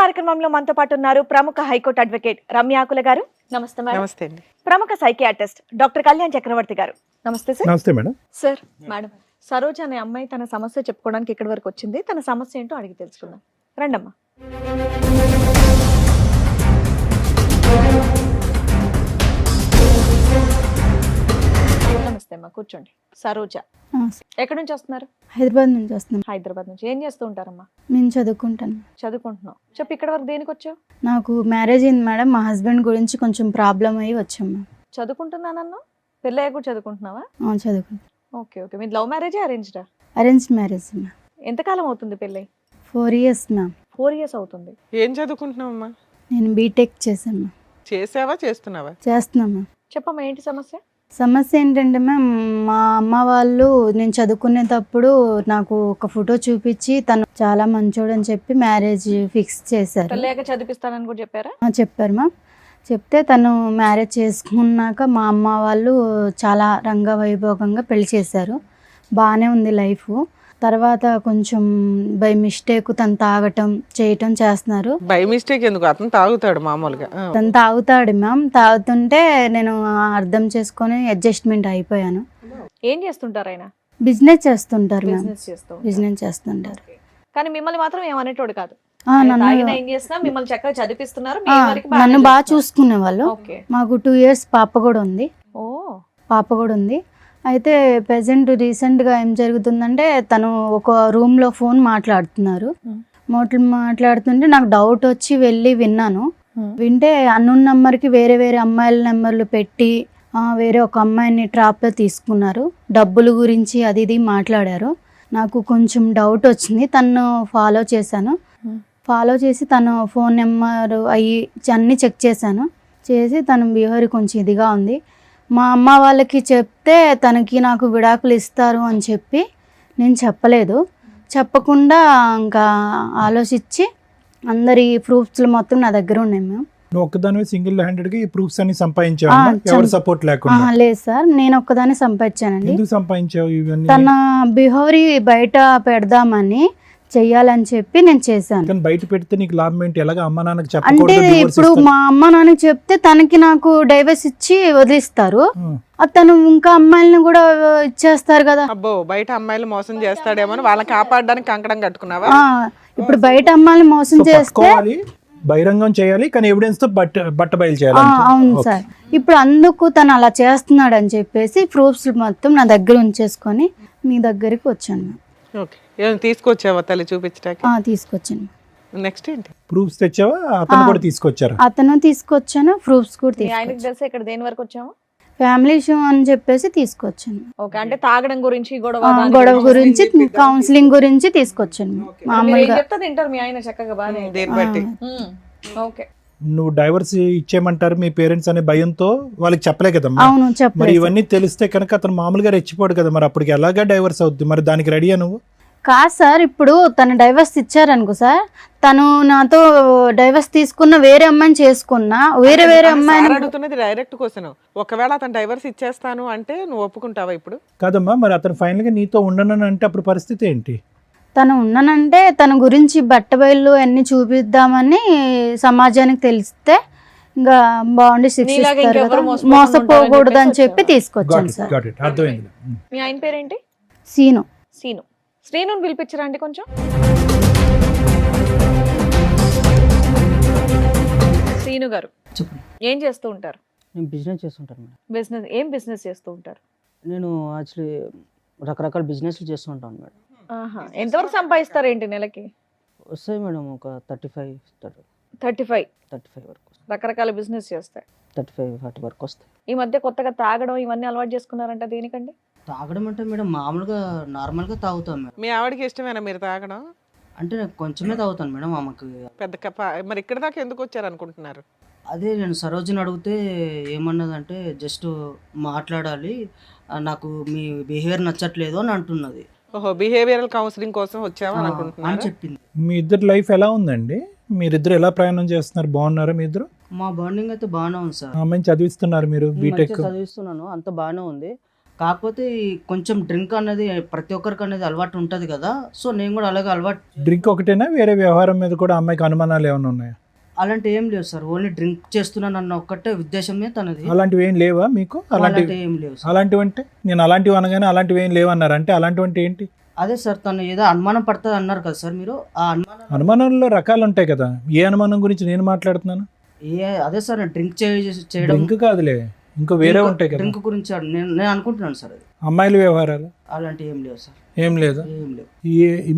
కార్యక్రమంలో మనతో పాటు ఉన్నారు ప్రముఖ హైకోర్టు అడ్వకేట్ రమ్యాకుల గారు. నమస్తే మేడం. నమస్తే అండి. ప్రముఖ సైకియాట్రిస్ట్ డాక్టర్ కళ్యాణ్ చక్రవర్తి గారు. నమస్తే సార్. నమస్తే మేడం. సార్ మేడం, సరోజ అనే అమ్మాయి తన సమస్య చెప్పుకోవడానికి ఇక్కడి వరకు వచ్చింది. తన సమస్య ఏంటో అడిగి తెలుసుకుందాం. రండమ్మా. నమస్తే అమ్మా, కూర్చోండి. సరోజ ఎక్కడి నుంచి వస్తున్నారు? హైదరాబాద్ నుంచి వస్తున్నాం. హైదరాబాద్ నుంచి. ఏం చేస్తూ ఉంటారమ్మా? నేను చదువుకుంటాను. చదువుకుంటున్నావు. చెప్పు, ఇక్కడ వరకు దేనికి వచ్చావు? నాకు మ్యారేజ్ అయింది మేడం. మా హస్బెండ్ గురించి కొంచెం ప్రాబ్లం అయ్యి వచ్చాం మ్యామ్. చదువుకుంటున్నానన్నా? పెళ్ళయ్య కూడా చదువుకుంటున్నావా? చదువుకుంటాను. Okay okay. మీ లవ్ మ్యారేజా అరేంజ్డా? Arranged marriage ma'am. ఎంతకాలం అవుతుంది పెళ్ళై? 4 years మ్యామ్. 4 years అవుతుంది. ఏం చదువుకుంటున్నావమ్మా? నేను బీటెక్ చేశాను మ్యామ్. చేసావా చేస్తున్నావా? చేస్తున్నాం మ్యామ్. చెప్పమ్మా, ఏంటి సమస్య? సమస్య ఏంటంటే మ్యామ్, మా అమ్మ వాళ్ళు నేను చదువుకునేటప్పుడు నాకు ఒక ఫోటో చూపించి తను చాలా మంచోడు అని చెప్పి మ్యారేజ్ ఫిక్స్ చేశారు. పెళ్ళయ్యాక చదివిస్తానని కూడా చెప్పారా? చెప్పారు మ్యామ్. చెప్తే తను మ్యారేజ్ చేసుకున్నాక మా అమ్మ వాళ్ళు చాలా రంగవైభోగంగా పెళ్లి చేశారు. బాగానే ఉంది లైఫ్. తర్వాత కొంచెం బై మిస్టేక్ తను తాగటం చేయటం చేస్తున్నారు. బై మిస్టేక్ ఎందుకు? అతను తాగుతాడు మామూలుగా. తను తాగుతాడు మ్యామ్. తాగుతుంటే నేను అర్థం చేసుకొని అడ్జస్ట్మెంట్ అయిపోయాను. ఏం చేస్తుంటారు ఆయన? బిజినెస్ చేస్తుంటారు మ్యామ్. చేస్తూ బిజినెస్ చేస్తుంటారు. కానీ మిమ్మల్ని మాత్రం ఏమనేటోడు కాదు. నన్ను ఏం చేసినా మిమ్మల్ని చక్కగా చదివిస్తున్నారు. నన్ను బాగా చూసుకునే వాళ్ళు. మాకు 2 years పాప కూడా ఉంది. పాప కూడా ఉంది. అయితే ప్రెసెంట్ రీసెంట్గా ఏం జరుగుతుందంటే, తను ఒక రూమ్లో ఫోన్ మాట్లాడుతున్నారు. మాట్లాడుతుంటే నాకు డౌట్ వచ్చి వెళ్ళి విన్నాను. వింటే అన్నోన్ నెంబర్కి వేరే వేరే అమ్మాయిల నెంబర్లు పెట్టి వేరే ఒక అమ్మాయిని ట్రాప్లో తీసుకున్నారు. డబ్బుల గురించి అది ఇది మాట్లాడారు. నాకు కొంచెం డౌట్ వచ్చింది. తను ఫాలో చేశాను. ఫాలో చేసి తన ఫోన్ నెంబర్ అన్నీ చెక్ చేశాను. చేసి తన బిహేవియర్ కొంచెం ఇదిగా ఉంది. మా అమ్మ వాళ్ళకి చెప్తే తనకి నాకు విడాకులు ఇస్తారు అని చెప్పి నేను చెప్పలేదు. చెప్పకుండా ఇంకా ఆలోచించి అందరి ప్రూఫ్స్ మొత్తం నా దగ్గర ఉన్నాయి మేము. నువ్వు ఒక్కదానివే సింగిల్ హ్యాండెడ్గా ఈ ప్రూఫ్స్ అన్ని సంపాదించావు? ఎవరి సపోర్ట్ లేకుండా? లేదు సార్, నేను ఒక్కదాన్ని సంపాదించానండి. ఎందుకు సంపాదించావు ఇవన్నీ? తన బిహేవియర్ బయట పెడదామని చెయ్యాలని చెప్పి నేను చేశాను. కానీ బయట పెడితే నీకు లాభం ఏంటి? ఎలాగ అమ్మ నాన్నకి అంటే చెప్పకూడదు? ఇప్పుడు మా అమ్మ నాన్నకి చెప్తే తనకి నాకు డైవర్స్ ఇచ్చి వదిలిస్తారు. తను ఇంకా అమ్మాయిలను కూడా ఇచ్చేస్తారు కదా. అబ్బో, బయట అమ్మాయిలు మోసం చేస్తాడేమో వాళ్ళని కాపాడడానికి కంకణం కట్టుకున్నావా? ఇప్పుడు బయట అమ్మాయిలు మోసం చేస్తే బహిరంగం చేయాలి, కానీ ఎవిడెన్స్ తో బట్ట బయలు చేయాలి. అవును సార్. ఇప్పుడు అందుకు తను అలా చేస్తున్నాడు అని చెప్పేసి ప్రూఫ్స్ మొత్తం నా దగ్గర ఉంచేసుకొని మీ దగ్గరికి వచ్చాను. ఓకే, ఏం తీసుకొచ్చావా తల్లి చూపించడానికి? తీసుకొచ్చాను. నెక్స్ట్ ఏంటి? ప్రూఫ్స్ తెచ్చావా? అతను కూడా తీసుకొచ్చారు? అతను తీసుకొచ్చాను. ప్రూఫ్స్ కూడా ఆయనకి తెలిసి ఇక్కడ దేని వరకు వచ్చాము? ఫ్యామిలీ ఇష్యూ అని చెప్పేసి తీసుకొచ్చాను. ఓకే, అంటే తాగడం గురించి, గొడవ గురించి, కౌన్సిలింగ్ గురించి తీసుకొచ్చాను. మామూలుగా తింటారు మీ ఆయన చక్కగా బాగా. దేని బట్టి? ఓకే, నువ్వు డైవర్స్ ఇచ్చేయమంటారు మీ పేరెంట్స్ అనే భయంతో వాళ్ళకి చెప్పలే కదమ్మా. అవును, చెప్పలేదు. మరి ఇవన్నీ తెలిస్తే కనుక అతను మామూలుగా రెచ్చిపోడు కదా, మరి అప్పటికి ఎలాగా డైవర్స్ అవుద్ది? మరి దానికి రెడీయా నువ్వు? కాదు సార్, ఇప్పుడు తను డైవర్స్ ఇచ్చారనుకో సార్, తను నాతో డైవర్స్ తీసుకున్న వేరే అమ్మాయిని చేసుకున్నా వేరే అమ్మాయిని అడుగుతున్నది డైరెక్ట్ క్వశ్చన్. ఒకవేళ అతను డైవర్స్ ఇచ్చేస్తాను అంటే నువ్వు ఒప్పుకుంటావా ఇప్పుడు? కాదమ్మా, మరి అతను ఫైనల్ గా నీతో ఉండను అంటే అప్పుడు పరిస్థితి ఏంటి? తను ఉన్నానంటే తన గురించి బట్టబయలు అన్ని చూపిద్దామని సమాజానికి తెలిస్తే ఇంకా బాగుండి శిక్షిస్తారు కదా, మోసపోకూడదు అని చెప్పి తీసుకొచ్చాను సార్. అర్థమైంది. మీ ఆయన పేరేంటి? సీను. శ్రీను పిలిపించరా అండి కొంచెం. శ్రీను గారు ఏం చేస్తూ ఉంటారు? నేను బిజినెస్ చేస్తుంటాను మేడం. బిజినెస్ ఏం బిజినెస్ చేస్తూ ఉంటారు? నేను యాక్చువల్లీ రకరకాల బిజినెస్లు చేస్తూ ఉంటాను మేడం. ఎంతవరకు సంపాదిస్తారు ఏంటి నెలకి? వస్తాయి మేడం, ఒక 35 వరకు. రకరకాల బిజినెస్ చేస్తాయి. 35-40 వరకు వస్తాయి. ఈ మధ్య కొత్తగా తాగడం ఇవన్నీ అలవాటు చేసుకున్నారంట, దేనికండి? తాగడం అంటే మేడం మామూలుగా నార్మల్గా తాగుతాం మేడం. మీ ఆవిడకి ఇష్టమేనా మీరు తాగడం? అంటే నేను కొంచెమే తాగుతాను మేడం. ఆమెకు పెద్ద మరి ఇక్కడ దాకా ఎందుకు వచ్చారు అనుకుంటున్నారు? అదే నేను సరోజిని అడిగితే ఏమన్నదంటే జస్ట్ మాట్లాడాలి, నాకు మీ బిహేవియర్ నచ్చట్లేదు అని అంటున్నది. ఓహో, బిహేవియరల్ కౌన్సిలింగ్ కోసం వచ్చావా అనుకుంటున్నాను అని చెప్పింది. మీ ఇద్దరు లైఫ్ ఎలా ఉందండి? మీరిద్దరు ఎలా ప్రయాణం చేస్తున్నారు? బాగున్నారా మీ ఇద్దరు? మా బాండింగ్ అయితే బాగానే ఉంది సార్. అమ్మాయిని చదివిస్తున్నారు మీరు? బీటెక్ చదివిస్తున్నాను, అంత బాగానే ఉంది. కాకపోతే ఈ కొంచెం డ్రింక్ అనేది ప్రతి ఒక్కరికి అనేది అలవాటు ఉంటుంది కదా, సో నేను కూడా అలాగే అలవాటు. డ్రింక్ ఒకటేనా, వేరే వ్యవహారం మీద కూడా అమ్మాయికి అనుమానాలు ఏమైనా ఉన్నాయా? అలాంటి ఏం లేవు సార్, ఓన్లీ డ్రింక్ చేస్తున్నాను అన్న ఒక్కటే ఉద్దేశమే తనది. అలాంటివి ఏం లేవా మీకు? అలాంటి ఏం లేవు సార్. అలాంటివి అంటే నేను అలాంటివి అనగానే అలాంటివి ఏం లేవన్నారు, అంటే అలాంటివి అంటే ఏంటి? అదే సార్, తను ఏదో అనుమానం పడుతుంది అన్నారు కదా సార్ మీరు, ఆ అనుమానం అనుమానాల్లో రకాలు ఉంటాయి కదా, ఏ అనుమానం గురించి నేను మాట్లాడుతున్నాను? అదే సార్, డ్రింక్ చేయడం. డ్రింక్ కాదులే, ఇంకో వేరే ఉంటాయి కదా. డ్రింక్ గురించి నేను అనుకుంటున్నాను సార్. అది అమ్మాయిల వ్యవహారాలు అలాంటి ఏం లేవు సార్, ఏం లేదు. ఏం లేవు.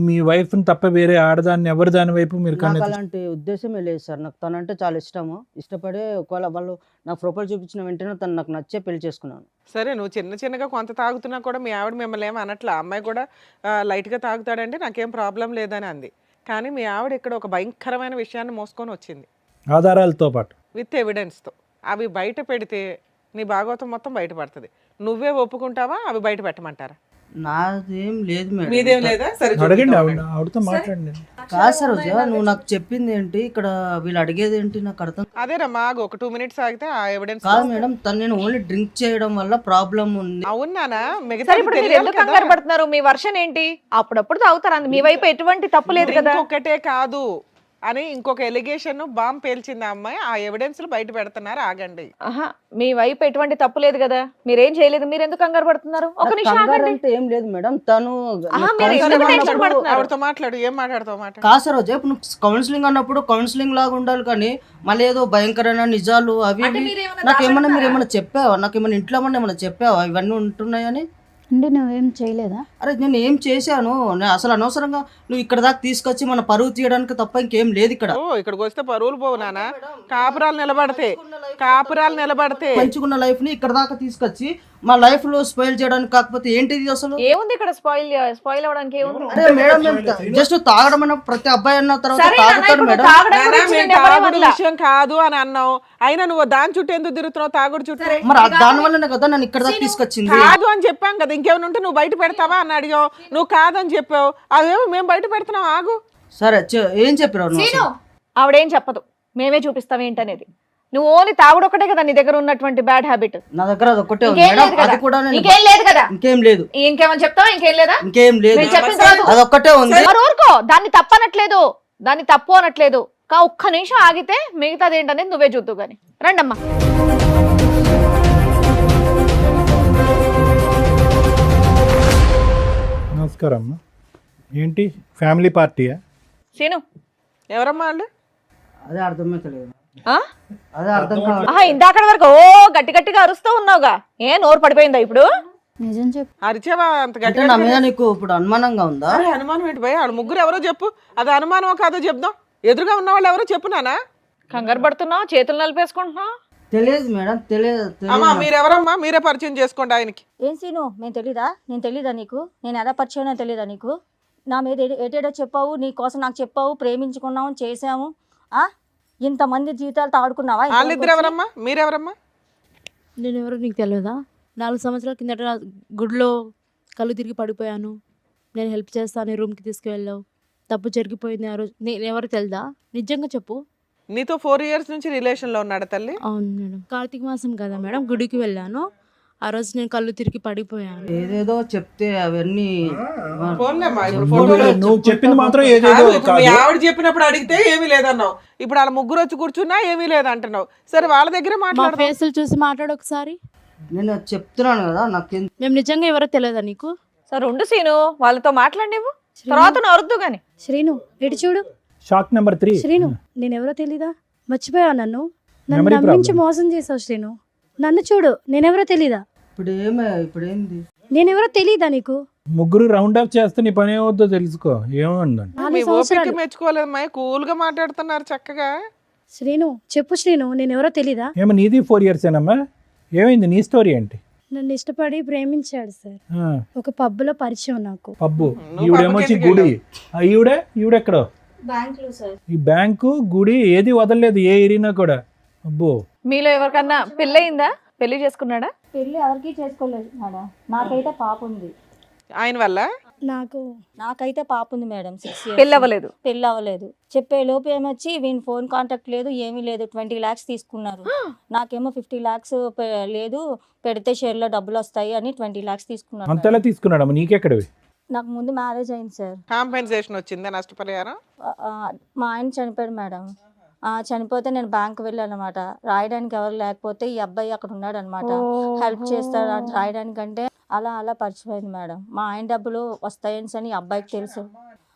మీ వైఫ్ని తప్ప వేరే ఆడదాన్ని ఎవరి దాని వైపు మీరు నాకు కన్నెత్తి అలాంటి ఉద్దేశమే లేదు సార్. నాకు తనంటే చాలా ఇష్టము, ఇష్టపడే ఒకవేళ వాళ్ళు నాకు ప్రొఫైల్ చూపించిన వెంటనే తను నాకు నచ్చే పెళ్లి చేసుకున్నాను. సరే, నువ్వు చిన్నగా కొంత తాగుతున్నా కూడా మీ ఆవిడ మిమ్మల్ని ఏమి అనట్లా, అమ్మాయి కూడా లైట్గా తాగుతాడంటే నాకేం ప్రాబ్లం లేదని అంది. కానీ మీ ఆవిడ ఇక్కడ ఒక భయంకరమైన విషయాన్ని మోసుకొని వచ్చింది ఆధారాలతో పాటు, విత్ ఎవిడెన్స్తో. అవి బయట పెడితే నీ భాగవతం మొత్తం బయటపడుతుంది. నువ్వే ఒప్పుకుంటావా అవి బయట పెట్టమంటారా? నాదేం లేదు మీదేం మేడం. లేదా? సరే, అడగండి, చూపిద్దాం. ఆవిడతో మాట్లాడండి. కాదు సార్, నువ్వు నాకు చెప్పింది ఏంటి, ఇక్కడ వీళ్ళు అడిగేది ఏంటి నాకు అర్థం అదేనమ్మా, ఆగు, ఒక 2 minutes ఆగితే ఆ ఎవిడెన్స్. కాదు మేడం. తను నేను ఓన్లీ డ్రింక్ చేయడం వల్ల ప్రాబ్లం ఉంది. అవునానా? మిగతా సరే ఇప్పుడు మీరు ఎందుకు కంగారు పడుతున్నారు? మీ వర్షన్ ఏంటి? అప్పుడప్పుడు తాగుతారు, మీ వైపు ఎటువంటి తప్పు లేదు కదా. ఇంకొకటే కాదు అని ఇంకొక ఎలిగేషన్ బాంబ్ పేల్చింది ఆ అమ్మాయి, ఆ ఎవిడెన్స్లు బయట పెడుతున్నారు. ఆగండి. ఆహా, మీ వైపు ఎటువంటి తప్పు లేదు కదా, మీరేం చేయలేదు, మీరు ఎందుకు కంగారు పడుతున్నారు? ఒక నిమిషం కంగారు ఆగండి. అంటే ఏం లేదు మేడం. తను ఆహా, మీరు ఎందుకు టెన్షన్ పడుతున్నారు? ఆవిడతో మాట్లాడు, ఏం మాట్లాడతావు మాట. కాదు సార్, ఇప్పుడు నువ్వు కౌన్సిలింగ్ అన్నప్పుడు కౌన్సిలింగ్ లాగా ఉండాలి, కానీ మళ్ళీ ఏదో భయంకరమైన నిజాలు అవి అంటే ఇవి. మీరేమన్నా నాకేమన్నా దాపెడతారా? మీరు ఏమన్నా చెప్పావా? నాకేమన్నా ఇంట్లో ఏమన్నా చెప్పావా ఇవన్నీ ఉంటున్నాయని? అంటే నువ్వేం చేయలేదా? అరే నేను ఏం చేశాను? నేను అసలు అనవసరంగా నువ్వు ఇక్కడ దాకా తీసుకొచ్చి మన పరువు తీయడానికి తప్ప ఇంకేం లేదు ఇక్కడ. ఓ, ఇక్కడికి వస్తే పరువులు పోవు నానా, కాపురాలు నిలబడితే మంచుకున్న లైఫ్ ని ఇక్కడ దాకా తీసుకొచ్చి మా లైఫ్ లో స్పాయిల్ చేయడానికి, కాకపోతే ఏంటిది అసలు? ఏముంది ఇక్కడ స్పాయిల్ అవడానికి? ఏముంది? అరే మేడం, మేము జస్ట్ తాగడం అన్న ప్రతి అబ్బాయి అన్న తర్వాత సరే నాన్న, తాగుతాడు ఇప్పుడు మేడం. తాగడం నానా, గురించి మేము నేను ఎవరేం తాగుడు అనలా. విషయం కాదు అని అన్నావు, అయినా నువ్వు దాని చుట్టూ ఎందుకు తిరుగుతున్నావు? తాగుడు చుట్టూ మరి దాని వల్లనే కదా నన్ను ఇక్కడ దాకా తీసుకొచ్చింది. కాదు అని చెప్పాం కదా, ఇంకేమైనా ఉంటే నువ్వు బయట పెడతావా అని అడిగావు, నువ్వు కాదని చెప్పావు, అదేమో మేము బయట పెడుతున్నాం. ఆగు. సరే ఏం చెప్పారు నువ్వు అసలు? ఆవిడేం చెప్పదు, మేమే చూపిస్తాం ఏంటనేది. నువ్వు ఓన్లీ తాగుడు ఒకటే కదా నీ దగ్గర ఉన్నటువంటి బ్యాడ్ హ్యాబిట్. నా దగ్గర అది ఒక్కటే ఉంది ఇంకేం మేడం. లేదు కదా? అది కూడా నేను ఇంకేం లేదు కదా? ఇంకేం లేదు. ఇంకేమని చెప్తావా? ఇంకేం లేదా? ఇంకేం లేదు. నేను చెప్పిన తర్వాత అది ఒక్కటే ఉంది. మరి ఊరుకో, దాన్ని తప్పనట్లేదు, దాన్ని తప్పు అనట్లేదు. ఒక్క నిమిషం ఆగితే మిగతాది ఏంటనేది నువ్వే చూద్దు గాని. రండమ్మా. నమస్కారం అమ్మా. ఏంటి ఫ్యామిలీ పార్టీయా? సీను, ఎవరమ్మా వాళ్ళు? అదే అర్థమైతలేదు. ఆ? అదే అర్థం కావాలి. ఆహా, ఇందాక వరకు ఓ గట్టిగా అరుస్తూ ఉన్నావుగా, ఏ నోరు పడిపోయిందా ఇప్పుడు? నిజం చెప్పు. అరిచేవా అంత అంటే గట్టిగా? నా మీద నీకు ఇప్పుడు అనుమానంగా ఉందా? అరే, అనుమానం ఏంటి భయ? వాళ్ళు ముగ్గురు ఎవరో చెప్పు, అది అనుమానమో కాదో చెప్దాం. ఎదురుగా ఉన్న వాళ్ళు ఎవరో చెప్పు నానా. కంగారు పడుతున్నావు, చేతులు నలిపేసుకుంటున్నావు. తెలియదు మేడం, తెలియదు. అమ్మా మీరెవరమ్మా? మీరే పరిచయం చేసుకోండి ఆయనకి. ఏం సీను, నేను తెలీదా? నేను తెలీదా నీకు? నేను ఎలా పరిచయం తెలీదా నీకు? నా మీద ఏటేటో చెప్పావు, నీ కోసం నాకు చెప్పావు, ప్రేమించుకున్నాము, చేసాము. ఇంతమంది జీవితాలతో ఆడుకున్నావా? వాళ్ళిద్దరు ఎవరమ్మా? మీరెవరమ్మా? నేను ఎవరో నీకు తెలియదా? 4 సంవత్సరాల కిందట గుడిలో కళ్ళు తిరిగి పడిపోయాను. నేను హెల్ప్ చేస్తాను, రూమ్కి తీసుకువెళ్ళావు. తప్పు జరిగిపోయింది ఆ రోజు. నేను ఎవరు తెలుదా? నిజంగా చెప్పు. నీతో 4 years నుంచి రిలేషన్లో ఉన్నాడు తల్లి? అవును మేడం. కార్తీక మాసం కదా మేడం, గుడికి వెళ్ళాను. ఆ రోజు నేను కళ్ళు తిరిగి పడిపోయాను. ఏదేదో చెప్తే అవన్నీ నువ్వు చెప్పింది మాత్రం ఏదేదో కాదు, ఇప్పుడు మీ కాదు. ఆవిడ చెప్పినప్పుడు అడిగితే ఏమీ లేదన్నావు, ఇప్పుడు వాళ్ళ ముగ్గురు వచ్చి కూర్చున్నా ఏమీ లేదంటున్నావు. సరే, వాళ్ళ దగ్గర మా మాట్లాడు. ఫేసులు చూసి మాట్లాడు ఒకసారి. నేను చెప్తున్నాను కదా, నాకు మేము నిజంగా ఎవరో తెలియదా నీకు? సరే ఉండు సీను, వాళ్ళతో మాట్లాడివు, తర్వాత నరుద్దు గాని. శ్రీను ఇటు చూడు. Shock number 3. శ్రీను, నేను ఎవరో తెలీదా? మర్చిపోయావు నన్ను Memory నమ్మించి problem. మోసం చేసావు శ్రీను. నన్ను చూడు, నేనెవరో తెలీదా? ఇప్పుడు ఏంది? నేనెవరో తెలీదా నీకు? ముగ్గురు రౌండ్ అప్ చేస్తే నీ పని ఏమవుద్దో తెలుసుకో. ఏమందండి? 4 మీ ఓపిక సంవత్సరాలు. మెచ్చుకోలేదమ్మా, కూల్ గా మాట్లాడుతున్నారు చక్కగా. శ్రీను చెప్పు శ్రీను, నేనెవరో తెలీదా? ఏమో నీది 4 years ఏనమ్మా? ఏమైంది నీ స్టోరీ ఏంటి? నన్ను ఇష్టపడి ప్రేమించాడు సార్. ఆ, ఒక పబ్బులో పరిచయం నాకు. పబ్బు. నువ్వు ఈవిడేమొచ్చి పబ్బుకి గుడి. ఈవిడెక్కడో బ్యాంకులో సార్. ఈ బ్యాంకు గుడి ఏది వదలలేదు, ఏ ఏరినా కూడా. అబ్బో. మీలో ఎవరికన్నా పెళ్ళయిందా? పెళ్లి చేసుకున్నాడా? పెళ్ళి ఎవరికి చేసుకోలేదు మేడం. నాకైతే పాప ఉంది. ఆయన వల్ల నాకు నాకైతే పాప ఉంది మేడం 6 years. పెళ్ళి అవ్వలేదు. పెళ్ళి అవ్వలేదు. చెప్పే లోపు ఏమొచ్చి వీని ఫోన్ కాంటాక్ట్ లేదు, ఏమీ లేదు. 20 lakhs తీసుకున్నారు. నాకేమో 50 lakhs లేదు, పెడితే షేర్లో డబ్బులు వస్తాయి అని 20 lakhs తీసుకున్నారు మేడం. అంతలా తీసుకున్నాడమ్మా, నీకెక్కడవి? నాకు ముందు మ్యారేజ్ అయింది సార్. కాంపెన్సేషన్ వచ్చిందా, నష్టపరిహారం? మా ఆయన చనిపోయాడు మేడం. చనిపోతే నేను బ్యాంక్ వెళ్ళాను అనమాట. రాయడానికి ఎవరు లేకపోతే ఈ అబ్బాయి అక్కడ ఉన్నాడు అనమాట. హెల్ప్ చేస్తాడు అని రాయడానికంటే అలా అలా పరిచయమైంది మేడం. మా ఆయన డబ్బులు వస్తాయని అని ఈ అబ్బాయికి తెలుసు.